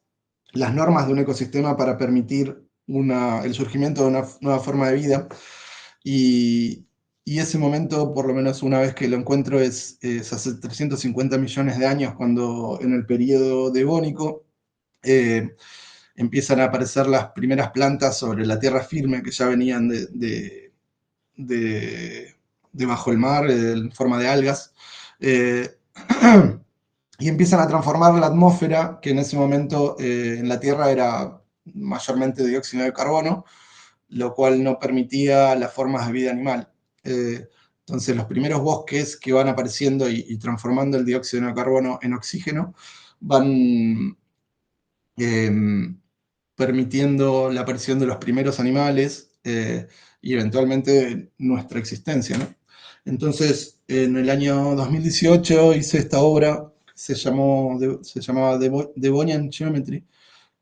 normas de un ecosistema para permitir el surgimiento de una nueva forma de vida. Y ese momento, por lo menos una vez que lo encuentro, es hace 350 millones de años, cuando en el periodo devónico empiezan a aparecer las primeras plantas sobre la tierra firme que ya venían de bajo el mar, en forma de algas, y empiezan a transformar la atmósfera, que en ese momento en la Tierra era mayormente dióxido de carbono, lo cual no permitía las formas de vida animal. Entonces los primeros bosques que van apareciendo y transformando el dióxido de carbono en oxígeno van permitiendo la aparición de los primeros animales y eventualmente nuestra existencia, ¿no? Entonces, en el año 2018 hice esta obra, se llamaba Devonian Geometry,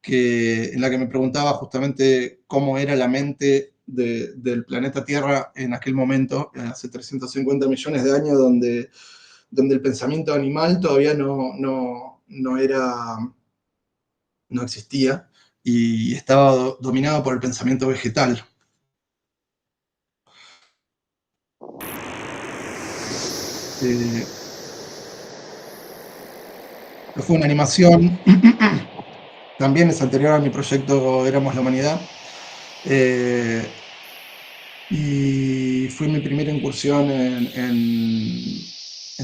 en la que me preguntaba justamente cómo era la mente del planeta Tierra en aquel momento, hace 350 millones de años, donde el pensamiento animal todavía no existía y estaba dominado por el pensamiento vegetal. Fue una animación, también es anterior a mi proyecto Éramos la Humanidad, Y fue mi primera incursión en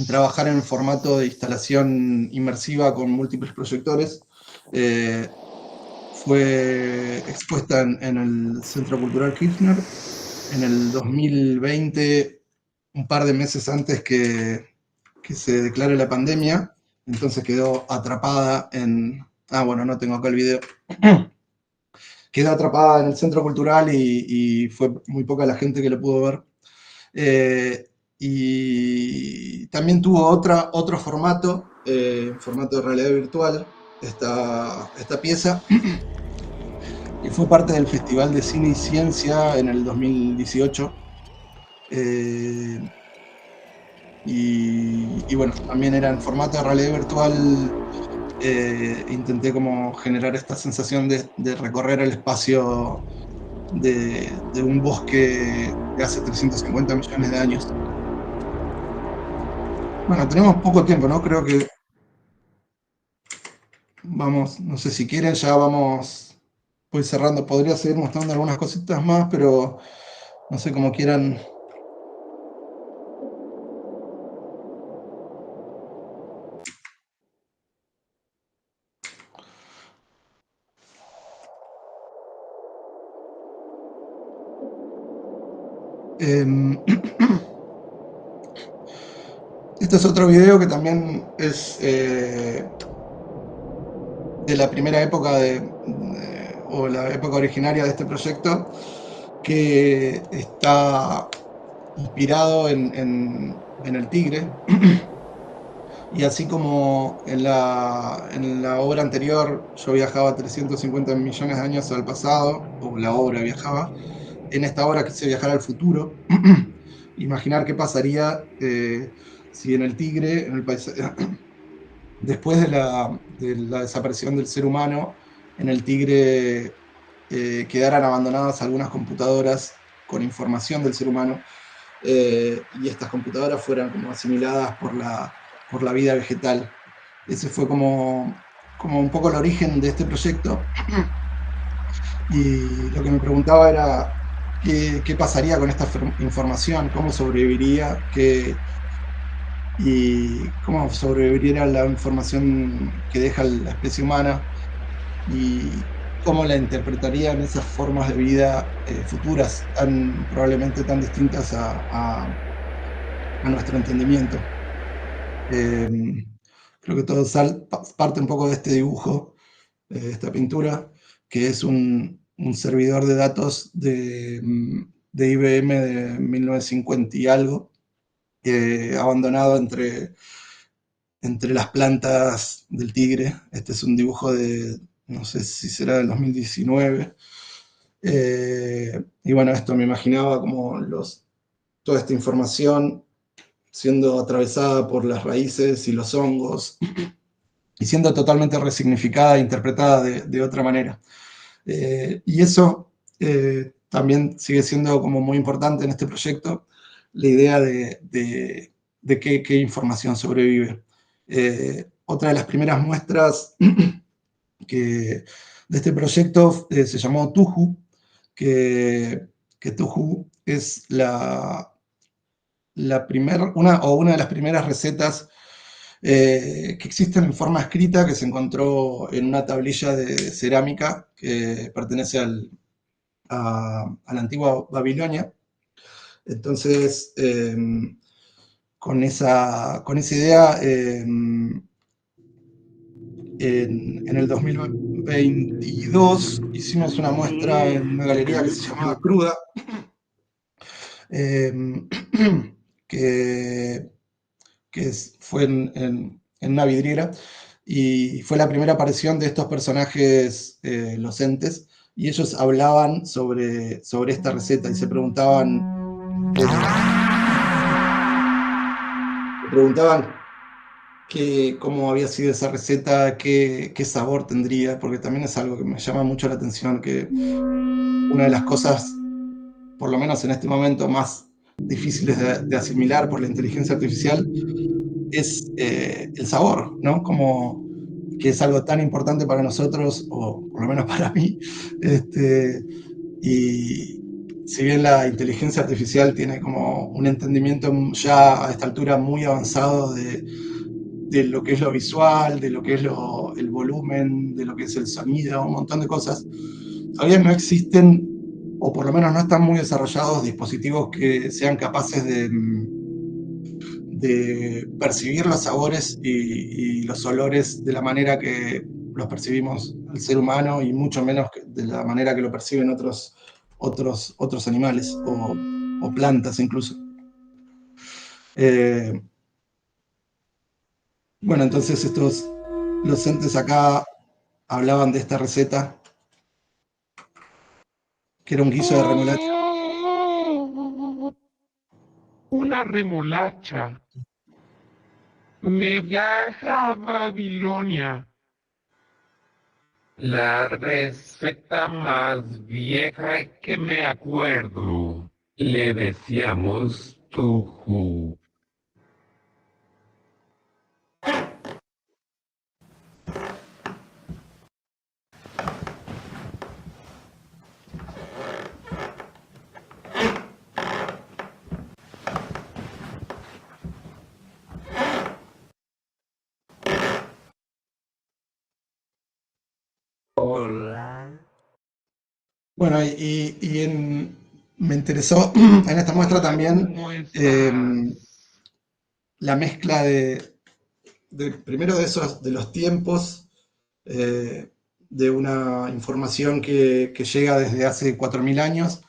trabajar en el formato de instalación inmersiva con múltiples proyectores. Fue expuesta en el Centro Cultural Kirchner en el 2020, un par de meses antes que se declare la pandemia. Entonces quedó atrapada en... Ah, bueno, no tengo acá el video. Quedó atrapada en el Centro Cultural y fue muy poca la gente que lo pudo ver. Y también tuvo otro formato, formato de realidad virtual, esta pieza, y fue parte del Festival de Cine y Ciencia en el 2018. Y bueno, también era en formato de realidad virtual. Intenté como generar esta sensación de recorrer el espacio de un bosque de hace 350 millones de años. Bueno, tenemos poco tiempo, ¿no? Creo que vamos, no sé si quieren, ya vamos, voy cerrando. Podría seguir mostrando algunas cositas más, pero no sé cómo quieran. Este es otro video que también es de la primera época o la época originaria de este proyecto, que está inspirado en el tigre. Y así como en la obra anterior yo viajaba 350 millones de años al pasado, o la obra viajaba, en esta obra quise viajar al futuro. Imaginar qué pasaría si en el tigre, en el después de la desaparición del ser humano, en el tigre quedaran abandonadas algunas computadoras con información del ser humano, y estas computadoras fueran como asimiladas por la vida vegetal. Ese fue como un poco el origen de este proyecto. Y lo que me preguntaba era qué pasaría con esta información, cómo sobreviviría, y cómo sobreviviría la información que deja la especie humana, y cómo la interpretarían esas formas de vida futuras, probablemente tan distintas a nuestro entendimiento. Creo que todo parte un poco de este dibujo, esta pintura, que es un servidor de datos de IBM de 1950 y algo, abandonado entre las plantas del tigre. Este es un dibujo de, no sé si será del 2019. Y bueno, esto me imaginaba como toda esta información siendo atravesada por las raíces y los hongos, y siendo totalmente resignificada e interpretada de otra manera. Y eso también sigue siendo como muy importante en este proyecto, la idea de qué información sobrevive. Otra de las primeras muestras de este proyecto se llamó Tuju, que Tuju es una de las primeras recetas que existen en forma escrita, que se encontró en una tablilla de cerámica que pertenece a la antigua Babilonia. Entonces, con esa idea, en el 2022 hicimos una muestra en una galería que se llamaba Cruda, que fue en una vidriera, y fue la primera aparición de estos personajes, los entes, y ellos hablaban sobre esta receta y se preguntaban cómo había sido esa receta, qué sabor tendría, porque también es algo que me llama mucho la atención, que una de las cosas, por lo menos en este momento, más difíciles de asimilar por la inteligencia artificial es el sabor, ¿no? Como que es algo tan importante para nosotros, o por lo menos para mí, Y si bien la inteligencia artificial tiene como un entendimiento ya a esta altura muy avanzado de lo que es lo visual, de lo que es el volumen, de lo que es el sonido, un montón de cosas, todavía no existen, o por lo menos no están muy desarrollados, dispositivos que sean capaces de percibir los sabores y los olores de la manera que los percibimos el ser humano, y mucho menos de la manera que lo perciben otros animales o plantas incluso. Bueno, entonces los entes acá hablaban de esta receta, que era un guiso de remolacha. Una remolacha. Me viaja a Babilonia. La receta más vieja que me acuerdo. Le decíamos tofu. Hola. Bueno, me interesó en esta muestra Hola, también ¿cómo estás? la mezcla primero de los tiempos, eh, de una información que llega desde hace 4.000 años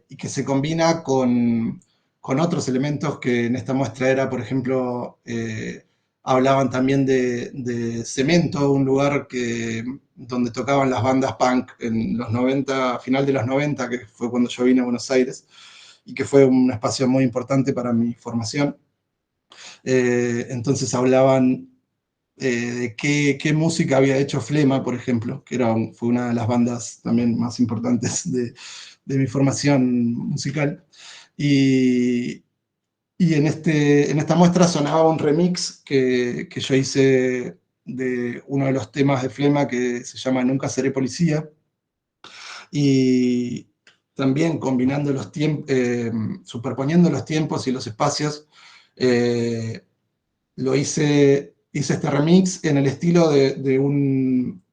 y que se combina con otros elementos que en esta muestra era, por ejemplo, hablaban también de Cemento, un lugar donde tocaban las bandas punk en los 90, final de los 90, que fue cuando yo vine a Buenos Aires, y que fue un espacio muy importante para mi formación. Entonces hablaban de qué música había hecho Flema, por ejemplo, que fue una de las bandas también más importantes de mi formación musical. Y, en esta muestra sonaba un remix que yo hice de uno de los temas de Flema, que se llama Nunca seré policía. Y también combinando los tiempos, superponiendo los tiempos y los espacios, hice este remix en el estilo de un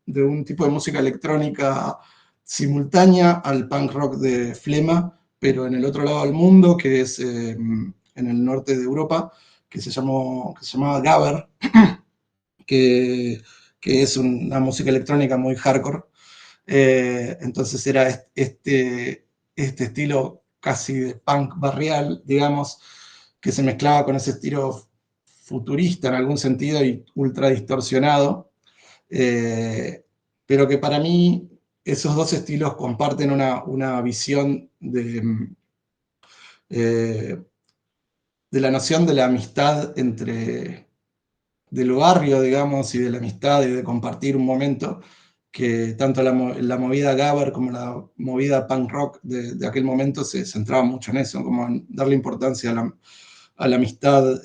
tipo de música electrónica simultánea al punk rock de Flema, pero en el otro lado del mundo, que es en el norte de Europa, que se llamaba Gabber, que, que es una música electrónica muy hardcore. Entonces era este estilo casi de punk barrial, digamos, que se mezclaba con ese estilo futurista en algún sentido y ultra distorsionado, pero que para mí esos dos estilos comparten una visión de la noción de la amistad del barrio, digamos, y de la amistad y de compartir un momento, que tanto la movida Gabber como la movida punk rock de aquel momento se centraba mucho en eso, como en darle importancia a la amistad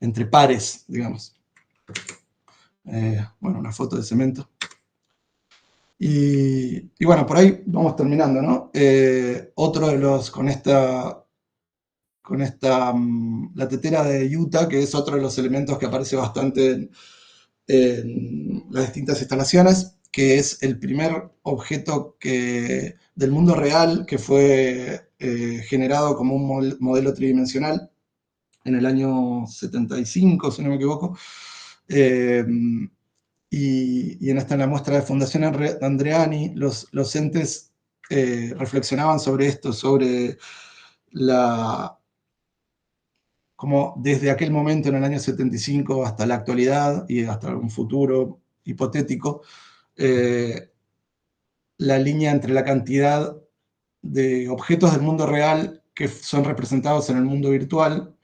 entre pares, digamos. Bueno, una foto de Cemento. Y bueno, por ahí vamos terminando, ¿no? Otro de los, la tetera de Utah, que es otro de los elementos que aparece bastante en las distintas instalaciones, que es el primer objeto del mundo real que fue generado como un modelo tridimensional en el año 75, si no me equivoco. Y en la muestra de Fundación Andreani, los entes reflexionaban sobre esto, sobre como desde aquel momento en el año 75 hasta la actualidad y hasta un futuro hipotético, la línea entre la cantidad de objetos del mundo real que son representados en el mundo virtual,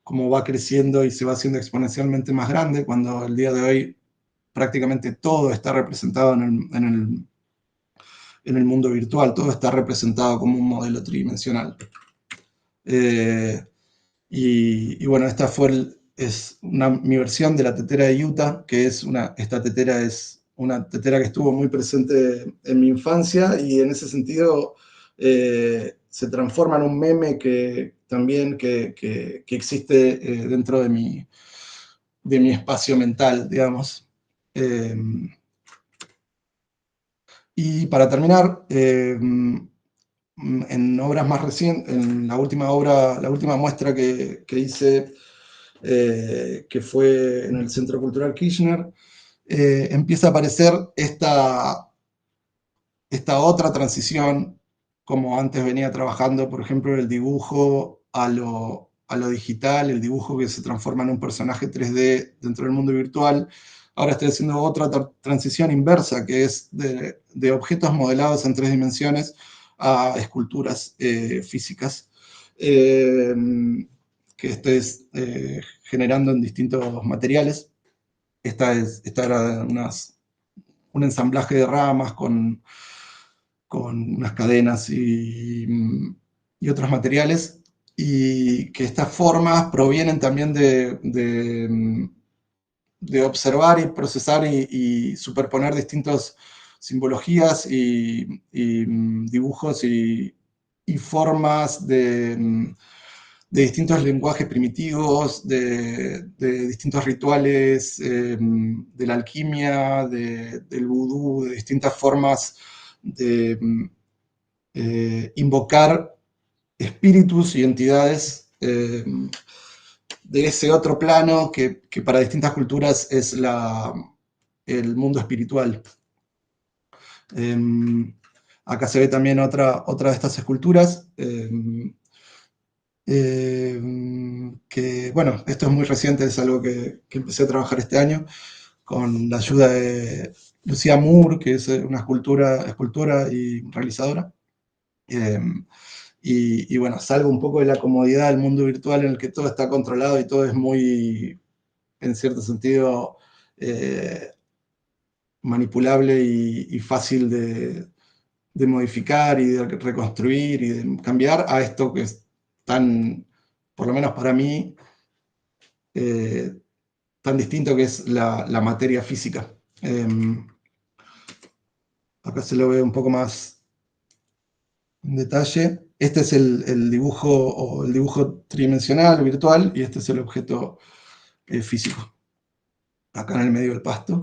como va creciendo y se va haciendo exponencialmente más grande, cuando el día de hoy prácticamente todo está representado en el mundo virtual, todo está representado como un modelo tridimensional. Y bueno, esta es mi versión de la tetera de Utah, que esta tetera es una tetera que estuvo muy presente en mi infancia y en ese sentido se transforma en un meme que también que existe dentro de mi espacio mental, digamos. Y para terminar, en obras más recientes, en la última muestra que hice, que fue en el Centro Cultural Kirchner, empieza a aparecer esta otra transición, como antes venía trabajando, por ejemplo, el dibujo a lo digital, el dibujo que se transforma en un personaje 3D dentro del mundo virtual. Ahora estoy haciendo otra transición inversa, que es de objetos modelados en 3 dimensiones a esculturas físicas, que estoy generando en distintos materiales. Esta era un ensamblaje de ramas con unas cadenas y otros materiales, y que estas formas provienen también de observar y procesar y superponer distintas simbologías y dibujos y formas de distintos lenguajes primitivos, de distintos rituales, de la alquimia, del vudú, de distintas formas de invocar espíritus y entidades de ese otro plano que para distintas culturas es el mundo espiritual. Acá se ve también otra de estas esculturas, que, bueno, esto es muy reciente, es algo que empecé a trabajar este año, con la ayuda de Lucía Moore, que es una escultora y realizadora. Y bueno, salgo un poco de la comodidad del mundo virtual en el que todo está controlado y todo es muy, en cierto sentido, manipulable y fácil de modificar y de reconstruir y de cambiar, a esto que es tan, por lo menos para mí, tan distinto, que es la materia física. Acá se lo ve un poco más en detalle. Este es el dibujo tridimensional, virtual, y este es el objeto físico, acá en el medio del pasto.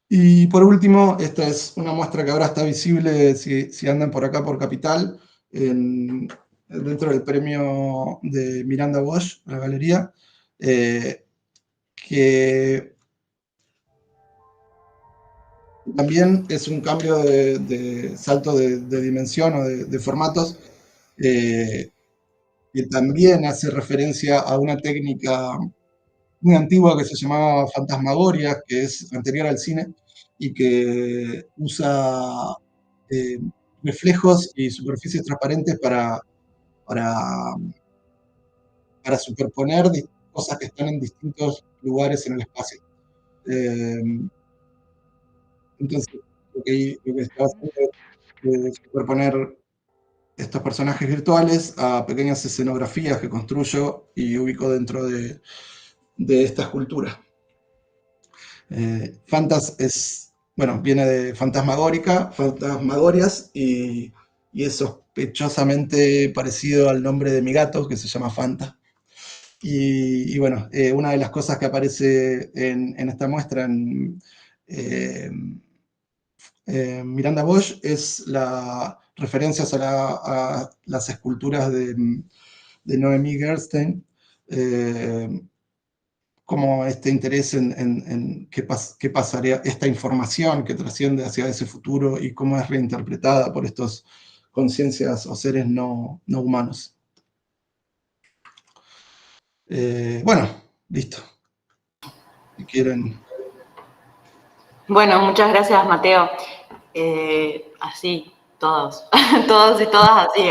Y por último, esta es una muestra que ahora está visible si andan por acá por Capital, dentro del premio de Miranda Bosch, la galería, que también es un cambio de salto de dimensión o de formatos, que también hace referencia a una técnica muy antigua que se llamaba fantasmagoria, que es anterior al cine, y que usa reflejos y superficies transparentes para, para superponer cosas que están en distintos lugares en el espacio. Entonces, lo que estaba haciendo es superponer estos personajes virtuales a pequeñas escenografías que construyo y ubico dentro de esta escultura. Fantas viene de fantasmagorias y es sospechosamente parecido al nombre de mi gato, que se llama Fanta. Y bueno, una de las cosas que aparece en esta muestra en Miranda Bosch es la referencias a las esculturas de Noemí Gerstein, como este interés en qué pasaría, esta información que trasciende hacia ese futuro y cómo es reinterpretada por estos conciencias o seres no humanos. Bueno, listo. Si quieren. Bueno, muchas gracias, Mateo. Así, todos, todos y todas así.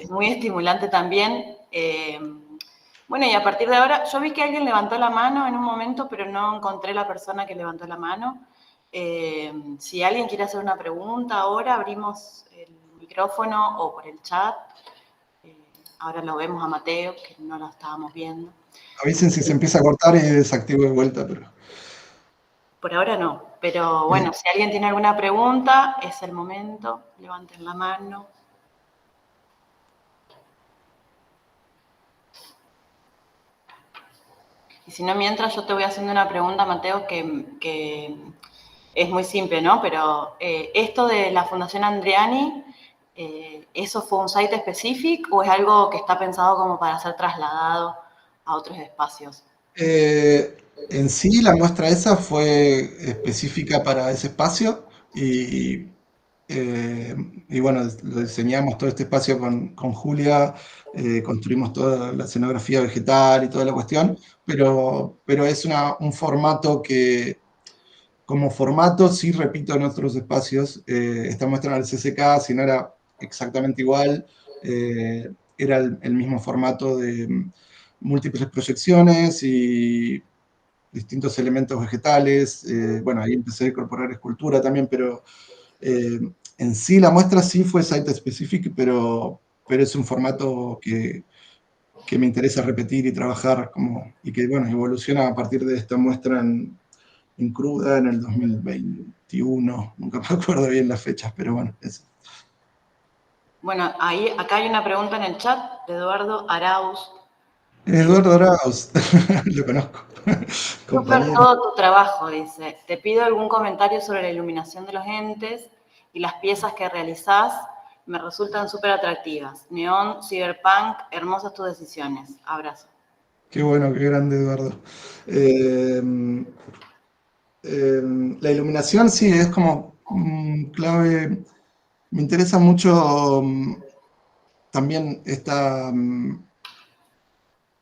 Muy estimulante también. Bueno, y a partir de ahora, yo vi que alguien levantó la mano en un momento, pero no encontré la persona que levantó la mano. Si alguien quiere hacer una pregunta ahora, abrimos el micrófono o por el chat. Ahora lo vemos a Mateo, que no lo estábamos viendo. Avisen si se empieza a cortar y desactivo de vuelta, pero... Por ahora no, pero bueno, si alguien tiene alguna pregunta, es el momento, levanten la mano. Y si no, mientras yo te voy haciendo una pregunta, Mateo, que es muy simple, ¿no? Pero esto de la Fundación Andreani, ¿eso fue un site específico o es algo que está pensado como para ser trasladado a otros espacios? En sí, la muestra esa fue específica para ese espacio y bueno, lo diseñamos todo este espacio con Julia, construimos toda la escenografía vegetal y toda la cuestión, pero es un formato que, como formato, sí repito en otros espacios. Esta muestra en el CCK, si no era exactamente igual, era el mismo formato de múltiples proyecciones y distintos elementos vegetales. Bueno, ahí empecé a incorporar escultura también, pero en sí la muestra sí fue site specific, pero es un formato que me interesa repetir y trabajar y que bueno, evoluciona a partir de esta muestra en cruda en el 2021. Nunca me acuerdo bien las fechas, pero bueno, eso. Bueno, acá hay una pregunta en el chat de Eduardo Arauz. Eduardo Arauz, lo conozco. Súper Compañero. todo tu trabajo, dice. Te pido algún comentario sobre la iluminación de los entes y las piezas que realizás me resultan súper atractivas. Neón, cyberpunk, hermosas tus decisiones. Abrazo. Qué bueno, qué grande, Eduardo. La iluminación sí es como clave. Me interesa mucho también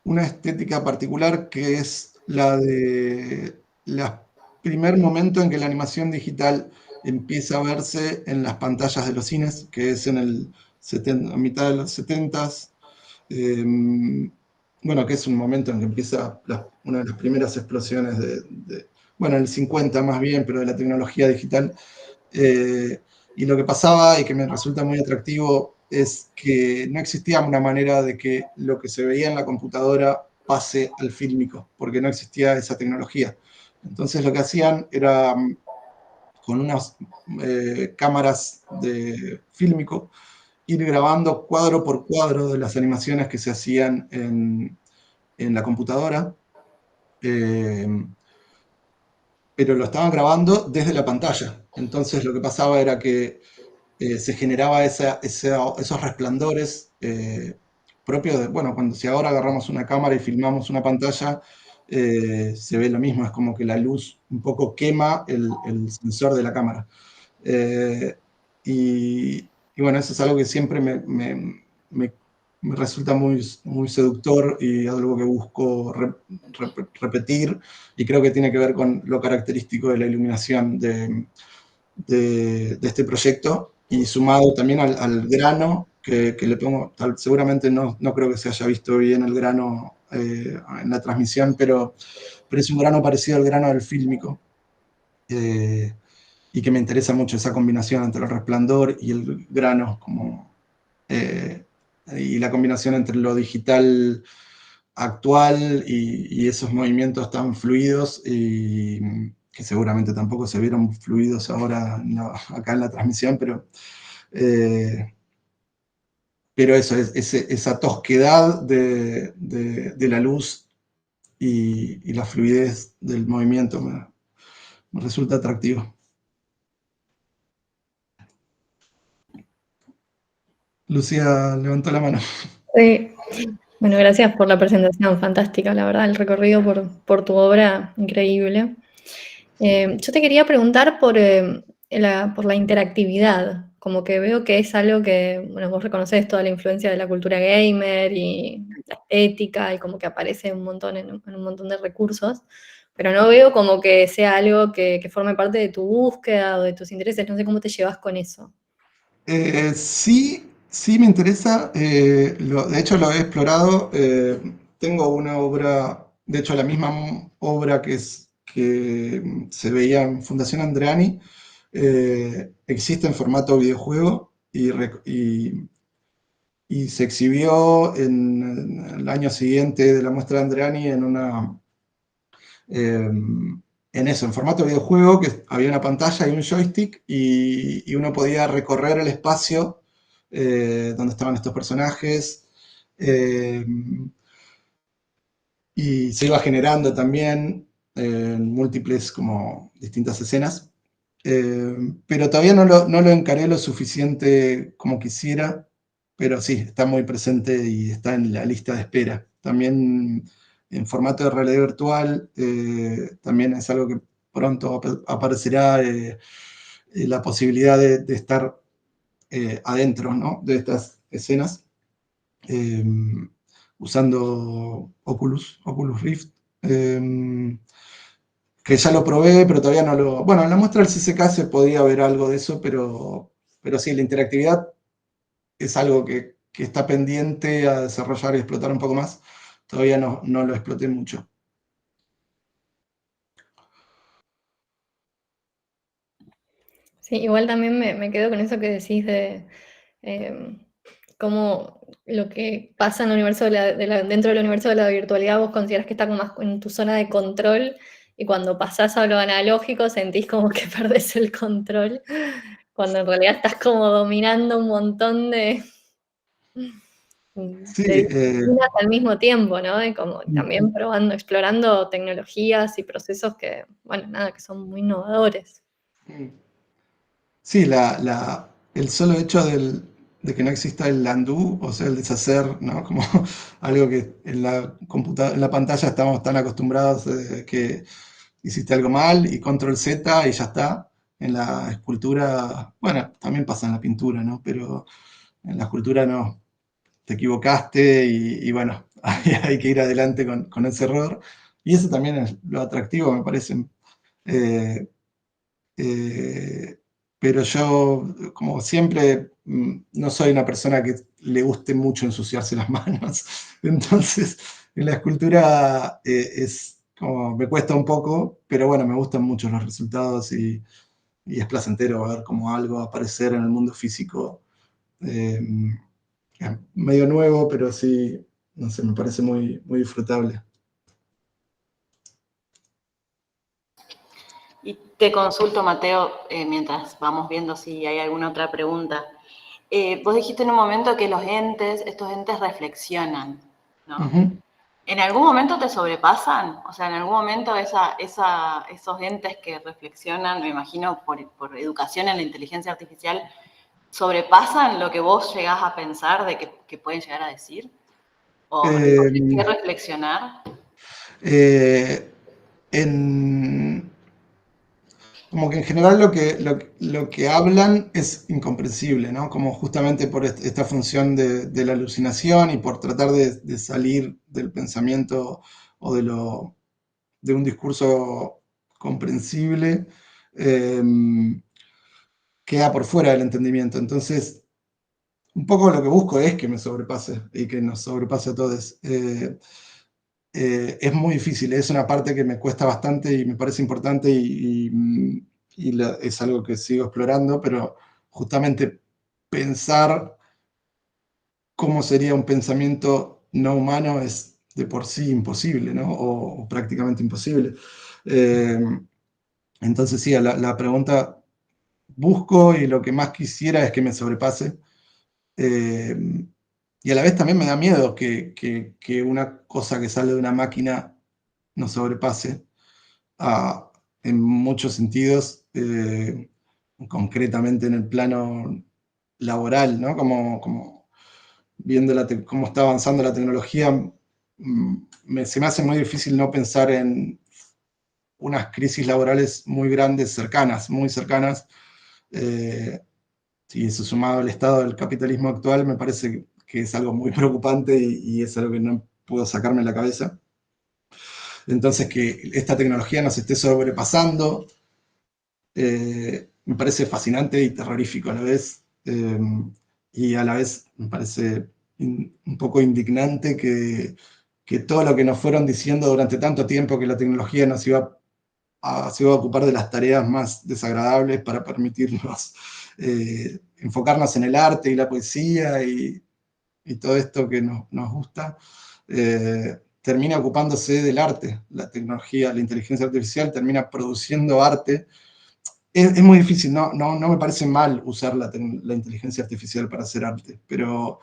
una estética particular que es la de primer momento en que la animación digital empieza a verse en las pantallas de los cines, que es a mitad de los 70s. Bueno, que es un momento en que empieza una de las primeras explosiones bueno, en el 50 más bien, pero de la tecnología digital. Y lo que pasaba y que me resulta muy atractivo es que no existía una manera de que lo que se veía en la computadora pase al fílmico, porque no existía esa tecnología. Entonces lo que hacían era, con unas cámaras de fílmico, ir grabando cuadro por cuadro de las animaciones que se hacían en la computadora. Pero lo estaban grabando desde la pantalla. Entonces lo que pasaba era que se generaba esos resplandores propios de, bueno, si ahora agarramos una cámara y filmamos una pantalla, se ve lo mismo, es como que la luz un poco quema el sensor de la cámara. Y bueno, eso es algo que siempre me resulta muy seductor y algo que busco repetir, y creo que tiene que ver con lo característico de la iluminación de este proyecto, y sumado también al grano que le pongo. Seguramente no creo que se haya visto bien el grano en la transmisión, pero es un grano parecido al grano del fílmico, y que me interesa mucho esa combinación entre el resplandor y el grano, y la combinación entre lo digital actual y esos movimientos tan fluidos, y que seguramente tampoco se vieron fluidos ahora acá en la transmisión, pero eso, esa tosquedad de la luz y la fluidez del movimiento me resulta atractivo. Lucía levantó la mano. Sí. Bueno, gracias por la presentación, fantástica, la verdad, el recorrido por tu obra, increíble. Yo te quería preguntar por la interactividad, como que veo que es algo que, bueno, vos reconocés toda la influencia de la cultura gamer y la estética, y como que aparece un montón en un montón de recursos, pero no veo como que sea algo que forme parte de tu búsqueda o de tus intereses, no sé cómo te llevas con eso. Sí me interesa. De hecho lo he explorado. Tengo una obra, de hecho la misma obra que se veía en Fundación Andreani, existe en formato videojuego, y se exhibió en el año siguiente de la muestra de Andreani en eso, en formato de videojuego, que había una pantalla y un joystick, y uno podía recorrer el espacio donde estaban estos personajes, eh, y se iba generando también en múltiples, como distintas escenas. Pero todavía no lo encaré lo suficiente como quisiera, pero sí, está muy presente y está en la lista de espera. También en formato de realidad virtual, también es algo que pronto aparecerá, la posibilidad de estar adentro, ¿no?, de estas escenas, eh, usando Oculus Rift. Que ya lo probé, pero todavía no lo... Bueno, en la muestra del CCK se podía ver algo de eso, pero sí, la interactividad es algo que está pendiente a desarrollar y explotar un poco más. Todavía no lo exploté mucho. Sí, igual también me quedo con eso que decís de cómo lo que pasa en el universo dentro del universo de la virtualidad vos considerás que está como más en tu zona de control, y cuando pasás a lo analógico sentís como que perdés el control, cuando en realidad estás como dominando un montón Sí, de disciplinas al mismo tiempo, ¿no? Y como también probando, explorando tecnologías y procesos que, bueno, nada, que son muy innovadores. sí, el solo hecho de que no exista el undo, o sea, el deshacer, ¿no? Como algo que en la pantalla estamos tan acostumbrados, que hiciste algo mal y control Z y ya está. En la escultura, bueno, también pasa en la pintura, ¿no? Pero en la escultura no, te equivocaste y bueno, hay que ir adelante con ese error. Y eso también es lo atractivo, me parece. Eh, eh, pero yo, como siempre, no soy una persona que le guste mucho ensuciarse las manos. Entonces, en la escultura, es como, me cuesta un poco, pero bueno, me gustan mucho los resultados, y es placentero ver cómo algo aparecer en el mundo físico. eh, es medio nuevo, pero sí, no sé, me parece muy disfrutable. Y te consulto, Mateo, mientras vamos viendo si hay alguna otra pregunta. Vos dijiste en un momento que estos entes reflexionan, ¿no? Ujú. ¿En algún momento te sobrepasan? O sea, en algún momento esos entes que reflexionan, me imagino por educación en la inteligencia artificial, ¿sobrepasan lo que vos llegás a pensar de que pueden llegar a decir? ¿O sobre qué Eh, reflexionar? eh, en, Como que en general lo que hablan es incomprensible, ¿no? Como justamente por esta función de la alucinación, y por tratar de salir del pensamiento o de un discurso comprensible, eh, queda por fuera del entendimiento. Entonces, un poco lo que busco es que me sobrepase y que nos sobrepase a todos. Es muy difícil, es una parte que me cuesta bastante y me parece importante, es algo que sigo explorando, pero justamente pensar cómo sería un pensamiento no humano es de por sí imposible, ¿no? O prácticamente imposible. Eh, entonces sí, a la pregunta busco, y lo que más quisiera es que me sobrepase. Eh, y a la vez también me da miedo que una cosa que sale de una máquina nos sobrepase, a- en muchos sentidos, concretamente en el plano laboral, ¿no? Como viendo cómo está avanzando la tecnología, se me hace muy difícil no pensar en unas crisis laborales muy grandes, cercanas, muy cercanas. eh, y eso, sumado al estado del capitalismo actual, me parece que es algo muy preocupante, y es algo que no puedo sacarme de la cabeza. Entonces, que esta tecnología nos esté sobrepasando, me parece fascinante y terrorífico a la vez. Y a la vez me parece un poco indignante que todo lo que nos fueron diciendo durante tanto tiempo, que la tecnología se iba a ocupar de las tareas más desagradables para permitirnos enfocarnos en el arte y la poesía, y y todo esto que nos gusta, termina ocupándose del arte. La tecnología, la inteligencia artificial termina produciendo arte. Es muy difícil, no me parece mal usar la inteligencia artificial para hacer arte, pero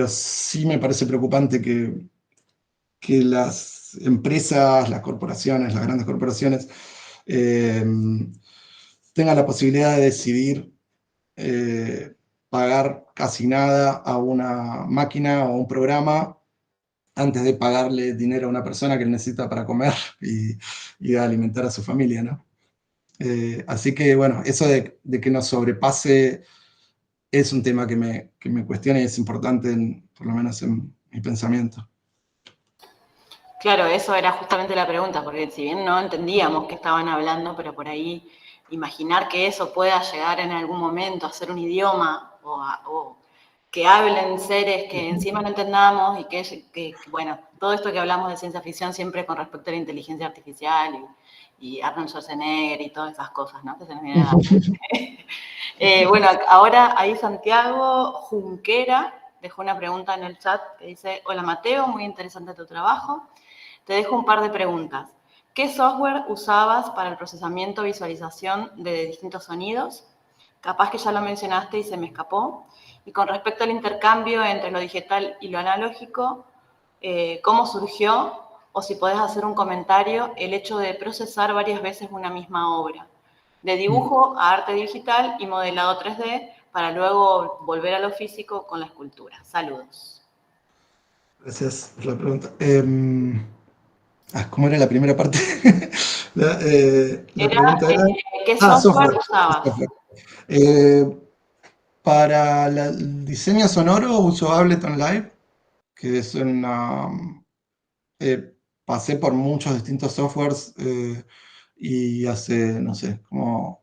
sí me parece preocupante que las empresas, las corporaciones, las grandes corporaciones, tengan la posibilidad de decidir pagar casi nada a una máquina o a un programa antes de pagarle dinero a una persona que necesita para comer y alimentar a su familia, ¿no? Así que, bueno, eso de que nos sobrepase es un tema que me cuestiona y es importante, por lo menos en mi pensamiento. Claro, eso era justamente la pregunta, porque si bien no entendíamos qué estaban hablando, pero por ahí imaginar que eso pueda llegar en algún momento a ser un idioma o que hablen seres que encima no entendamos y que, bueno, todo esto que hablamos de ciencia ficción siempre con respecto a la inteligencia artificial y Arnold Schwarzenegger y todas esas cosas, ¿no? Que se nos vienen a la mente. Bueno, ahora ahí Santiago Junquera dejó una pregunta en el chat que dice: hola Mateo, muy interesante tu trabajo. Te dejo un par de preguntas. ¿Qué software usabas para el procesamiento, visualización de distintos sonidos? Capaz que ya lo mencionaste y se me escapó. Y con respecto al intercambio entre lo digital y lo analógico, ¿cómo surgió? O si podés hacer un comentario, el hecho de procesar varias veces una misma obra. De dibujo a arte digital y modelado 3D, para luego volver a lo físico con la escultura. Saludos. Gracias por la pregunta. ¿Cómo era la primera parte? La pregunta era... ¿Qué software software. usabas? Para el diseño sonoro uso Ableton Live, que es pasé por muchos distintos softwares y hace, no sé, como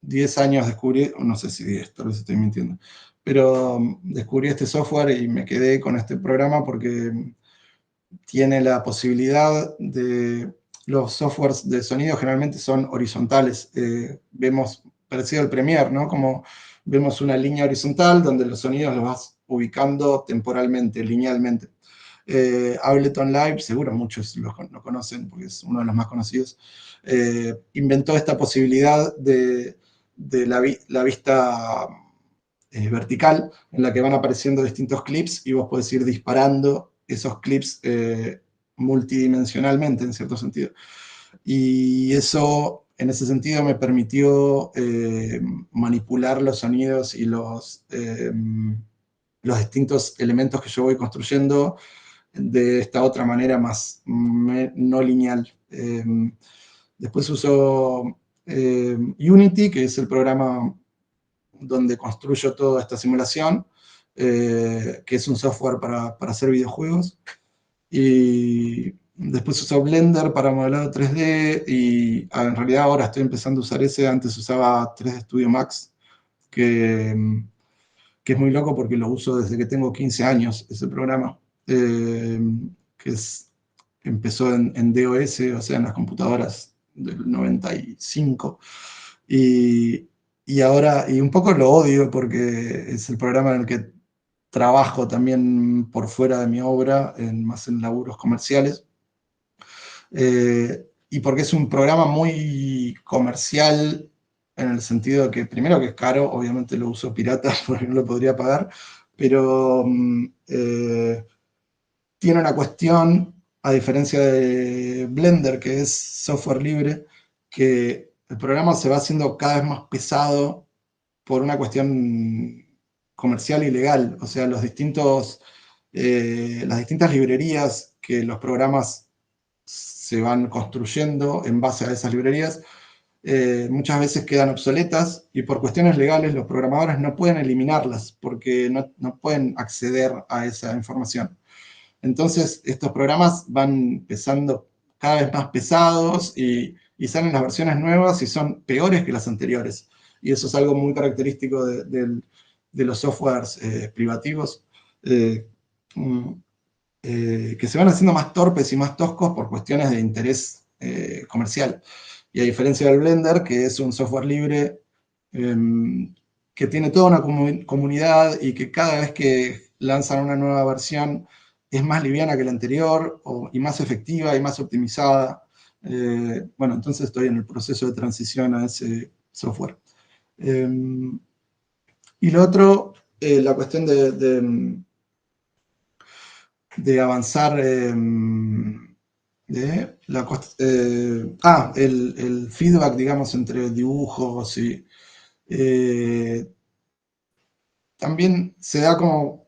10 años descubrí, no sé si 10, tal vez estoy mintiendo, pero descubrí este software y me quedé con este programa porque tiene la posibilidad de... Los softwares de sonido generalmente son horizontales. Vemos, parecido al Premiere, ¿no? Como vemos una línea horizontal donde los sonidos los vas ubicando temporalmente, linealmente. Ableton Live, seguro muchos lo conocen porque es uno de los más conocidos, inventó esta posibilidad de la vista vertical, en la que van apareciendo distintos clips y vos podés ir disparando esos clips multidimensionalmente, en cierto sentido. Y eso, en ese sentido, me permitió manipular los sonidos y los distintos elementos que yo voy construyendo de esta otra manera más no lineal. Después uso Unity, que es el programa donde construyo toda esta simulación, que es un software para hacer videojuegos. Y después uso Blender para modelado 3D y en realidad ahora estoy empezando a usar ese. Antes usaba 3D Studio Max, que es muy loco porque lo uso desde que tengo 15 años, ese programa, que empezó en DOS, o sea, en las computadoras del 95. Y ahora, y un poco lo odio porque es el programa en el que trabajo también por fuera de mi obra, más en laburos comerciales, y porque es un programa muy comercial en el sentido de que, primero que es caro, obviamente lo uso pirata porque no lo podría pagar, pero tiene una cuestión, a diferencia de Blender, que es software libre, que el programa se va haciendo cada vez más pesado por una cuestión comercial y legal. O sea, las distintas librerías que los programas se van construyendo en base a esas librerías, muchas veces quedan obsoletas y por cuestiones legales los programadores no pueden eliminarlas porque no pueden acceder a esa información. Entonces, estos programas van pesando cada vez más pesados y salen las versiones nuevas y son peores que las anteriores. Y eso es algo muy característico de los softwares privativos, que se van haciendo más torpes y más toscos por cuestiones de interés comercial. Y a diferencia del Blender, que es un software libre, que tiene toda una comunidad y que cada vez que lanzan una nueva versión es más liviana que la anterior y más efectiva y más optimizada. Bueno, entonces estoy en el proceso de transición a ese software. Y lo otro, la cuestión de avanzar, el feedback, digamos, entre dibujos y... también se da como...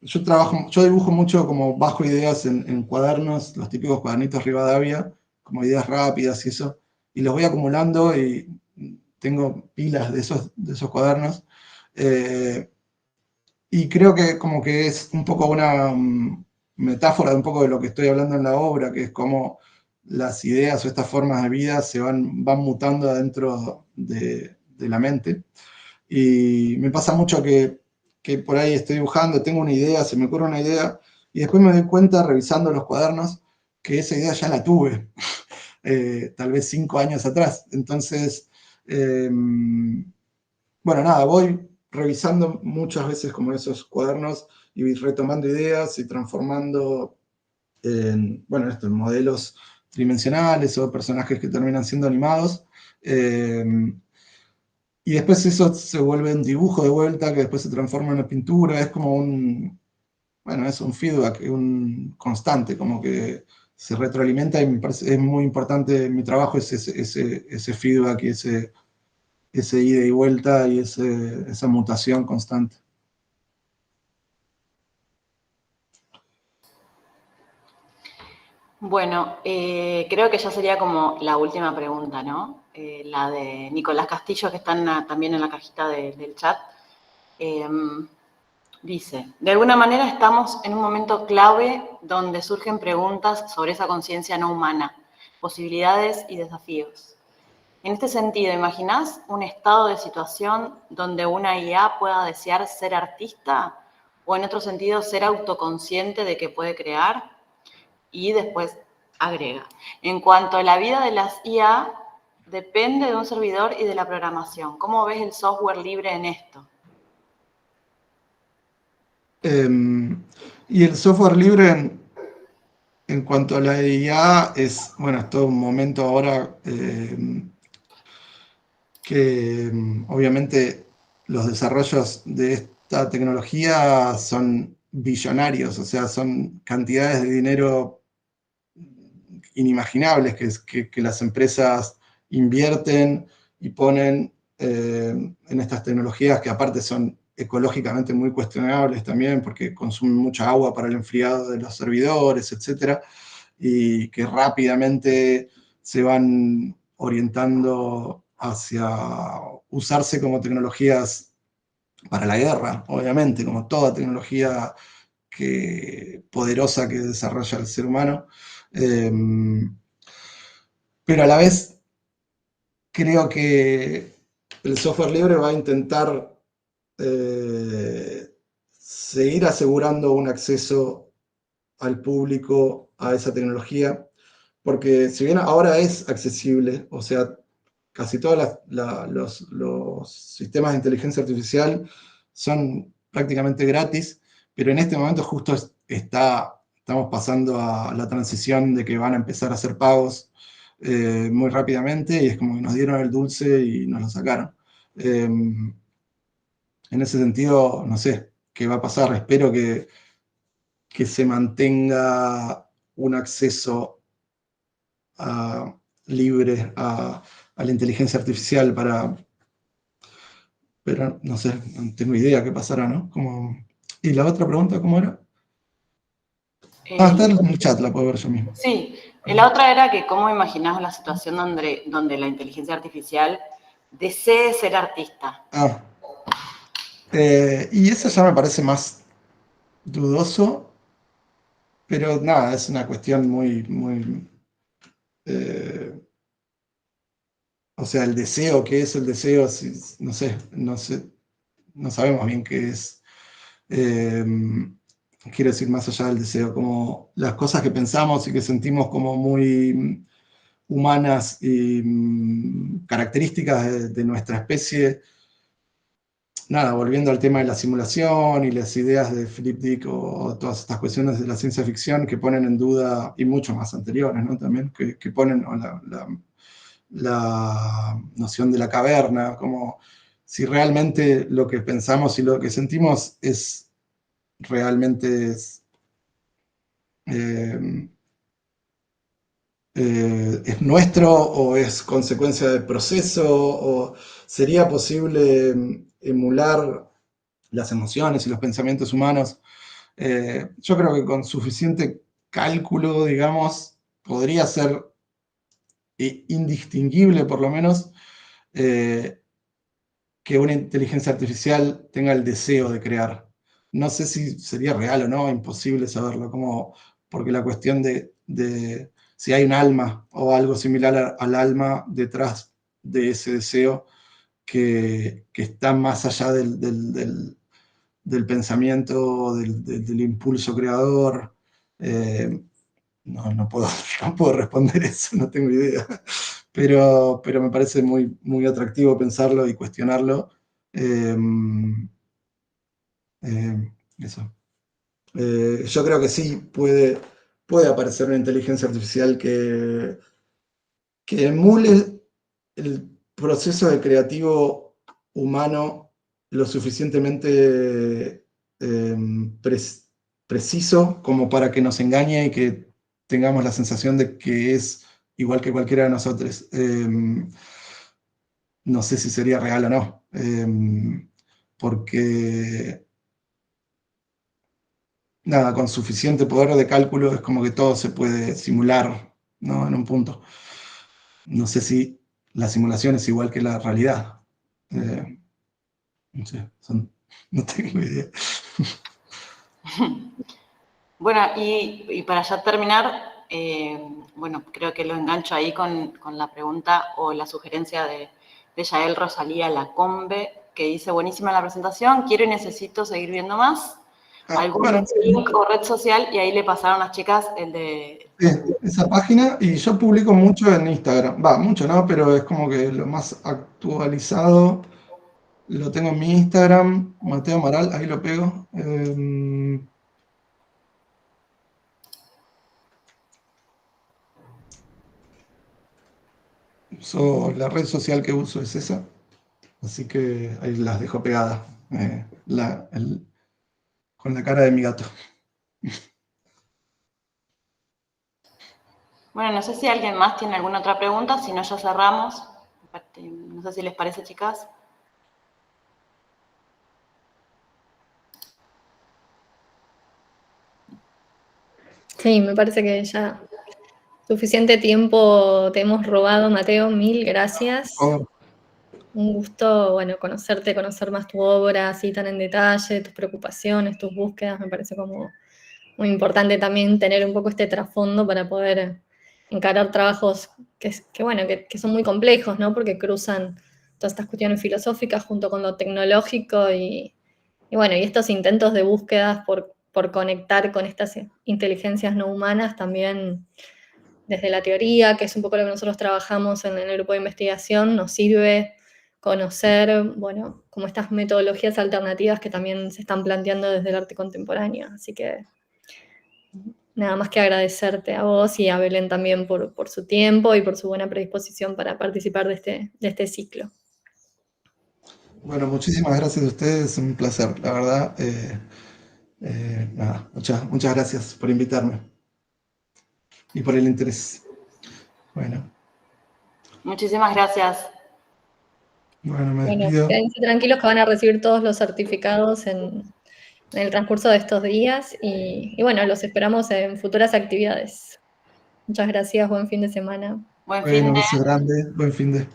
Yo dibujo mucho como bajo ideas en cuadernos, los típicos cuadernitos Rivadavia, como ideas rápidas y eso, y los voy acumulando y tengo pilas de esos cuadernos. Y creo que como que es un poco una metáfora de un poco de lo que estoy hablando en la obra, que es como las ideas o estas formas de vida van mutando adentro de la mente. Y me pasa mucho que por ahí estoy dibujando, tengo una idea, se me ocurre una idea, y después me doy cuenta, revisando los cuadernos, que esa idea ya la tuve, tal vez 5 años atrás. Entonces, bueno, nada, voy revisando muchas veces como esos cuadernos y retomando ideas y transformando en, bueno, esto, en modelos tridimensionales o personajes que terminan siendo animados. Y después eso se vuelve un dibujo de vuelta que después se transforma en una pintura. Es como bueno, es un feedback, un constante, como que se retroalimenta y me parece es muy importante en mi trabajo ese feedback y ese ida y vuelta y esa mutación constante. Bueno, creo que ya sería como la última pregunta, ¿no? La de Nicolás Castillo, que está también en la cajita del chat. Dice, de alguna manera estamos en un momento clave donde surgen preguntas sobre esa conciencia no humana, posibilidades y desafíos. En este sentido, ¿imaginás un estado de situación donde una IA pueda desear ser artista o en otro sentido ser autoconsciente de que puede crear? Y después agrega, en cuanto a la vida de las IA, depende de un servidor y de la programación. ¿Cómo ves el software libre en esto? Y el software libre en cuanto a la IA es, bueno, es todo un momento ahora que obviamente los desarrollos de esta tecnología son billonarios, o sea, son cantidades de dinero inimaginables que las empresas invierten y ponen en estas tecnologías que aparte son ecológicamente muy cuestionables también porque consumen mucha agua para el enfriado de los servidores, etcétera, y que rápidamente se van orientando hacia usarse como tecnologías para la guerra, obviamente, como toda tecnología poderosa que desarrolla el ser humano. Pero a la vez creo que el software libre va a intentar seguir asegurando un acceso al público a esa tecnología, porque si bien ahora es accesible, o sea, casi todos los sistemas de inteligencia artificial son prácticamente gratis, pero en este momento justo estamos pasando a la transición de que van a empezar a hacer pagos muy rápidamente y es como que nos dieron el dulce y nos lo sacaron. En ese sentido, no sé qué va a pasar, espero que se mantenga un acceso libre a la inteligencia artificial pero no sé, no tengo idea qué pasará, ¿no? ¿Y la otra pregunta cómo era? Está en el chat, la puedo ver yo mismo. Sí, la otra era que cómo imaginás la situación donde la inteligencia artificial desee ser artista. Y eso ya me parece más dudoso, pero nada, es una cuestión muy... o sea, el deseo, ¿qué es el deseo? No sé, no sabemos bien qué es. Quiero decir, más allá del deseo, como las cosas que pensamos y que sentimos como muy humanas y características de nuestra especie, nada, volviendo al tema de la simulación y las ideas de Philip Dick o todas estas cuestiones de la ciencia ficción que ponen en duda, y mucho más anteriores, ¿no? También, que ponen la noción de la caverna, como si realmente lo que pensamos y lo que sentimos es realmente es nuestro o es consecuencia del proceso, o sería posible emular las emociones y los pensamientos humanos. Yo creo que con suficiente cálculo, digamos, podría ser indistinguible por lo menos que una inteligencia artificial tenga el deseo de crear. No sé si sería real o no, imposible saberlo, porque la cuestión de si hay un alma o algo similar al alma detrás de ese deseo que está más allá del pensamiento, del impulso creador. No puedo, no puedo responder eso, no tengo idea. Pero me parece muy, muy atractivo pensarlo y cuestionarlo. Eh, Eso. Yo creo que sí puede aparecer una inteligencia artificial que emule el proceso de creativo humano lo suficientemente preciso como para que nos engañe y que tengamos la sensación de que es igual que cualquiera de nosotros. No sé si sería real o no, porque nada, con suficiente poder de cálculo es como que todo se puede simular, ¿no? En un punto. No sé si la simulación es igual que la realidad. No sé, no tengo idea. Bueno, y para ya terminar, bueno, creo que lo engancho ahí con la pregunta o la sugerencia de Yael Rosalía Lacombe, que dice, buenísima la presentación, quiero y necesito seguir viendo más. ¿Algún Bueno, link o red social? Y ahí le pasaron a las chicas el de... esa página, y yo publico mucho en Instagram. Va, mucho no, pero es como que lo más actualizado lo tengo en mi Instagram, Mateo Amaral, ahí lo pego. La red social que uso es esa, así que ahí las dejo pegadas, con la cara de mi gato. Bueno, no sé si alguien más tiene alguna otra pregunta, si no ya cerramos. No sé si les parece, chicas. Sí, me parece que ya suficiente tiempo te hemos robado, Mateo. Mil gracias. Oh, Un gusto, bueno, conocerte, conocer más tu obra así tan en detalle, tus preocupaciones, tus búsquedas. Me parece como muy importante también tener un poco este trasfondo para poder encarar trabajos bueno, que son muy complejos, ¿no? Porque cruzan todas estas cuestiones filosóficas junto con lo tecnológico y bueno, y estos intentos de búsquedas por conectar con estas inteligencias no humanas también desde la teoría, que es un poco lo que nosotros trabajamos en el grupo de investigación, nos sirve conocer, bueno, como estas metodologías alternativas que también se están planteando desde el arte contemporáneo. Así que nada más que agradecerte a vos y a Belén también por su tiempo y por su buena predisposición para participar de este ciclo. bueno, muchísimas gracias a ustedes, un placer, la verdad. Nada, muchas gracias por invitarme y por el interés. Bueno, Muchísimas gracias. bueno, me Bueno, despido. quédense tranquilos que van a recibir todos los certificados en el transcurso de estos días y bueno, los esperamos en futuras actividades. Muchas gracias, buen fin de semana. Buen fin Bueno, de... beso grande, buen fin de.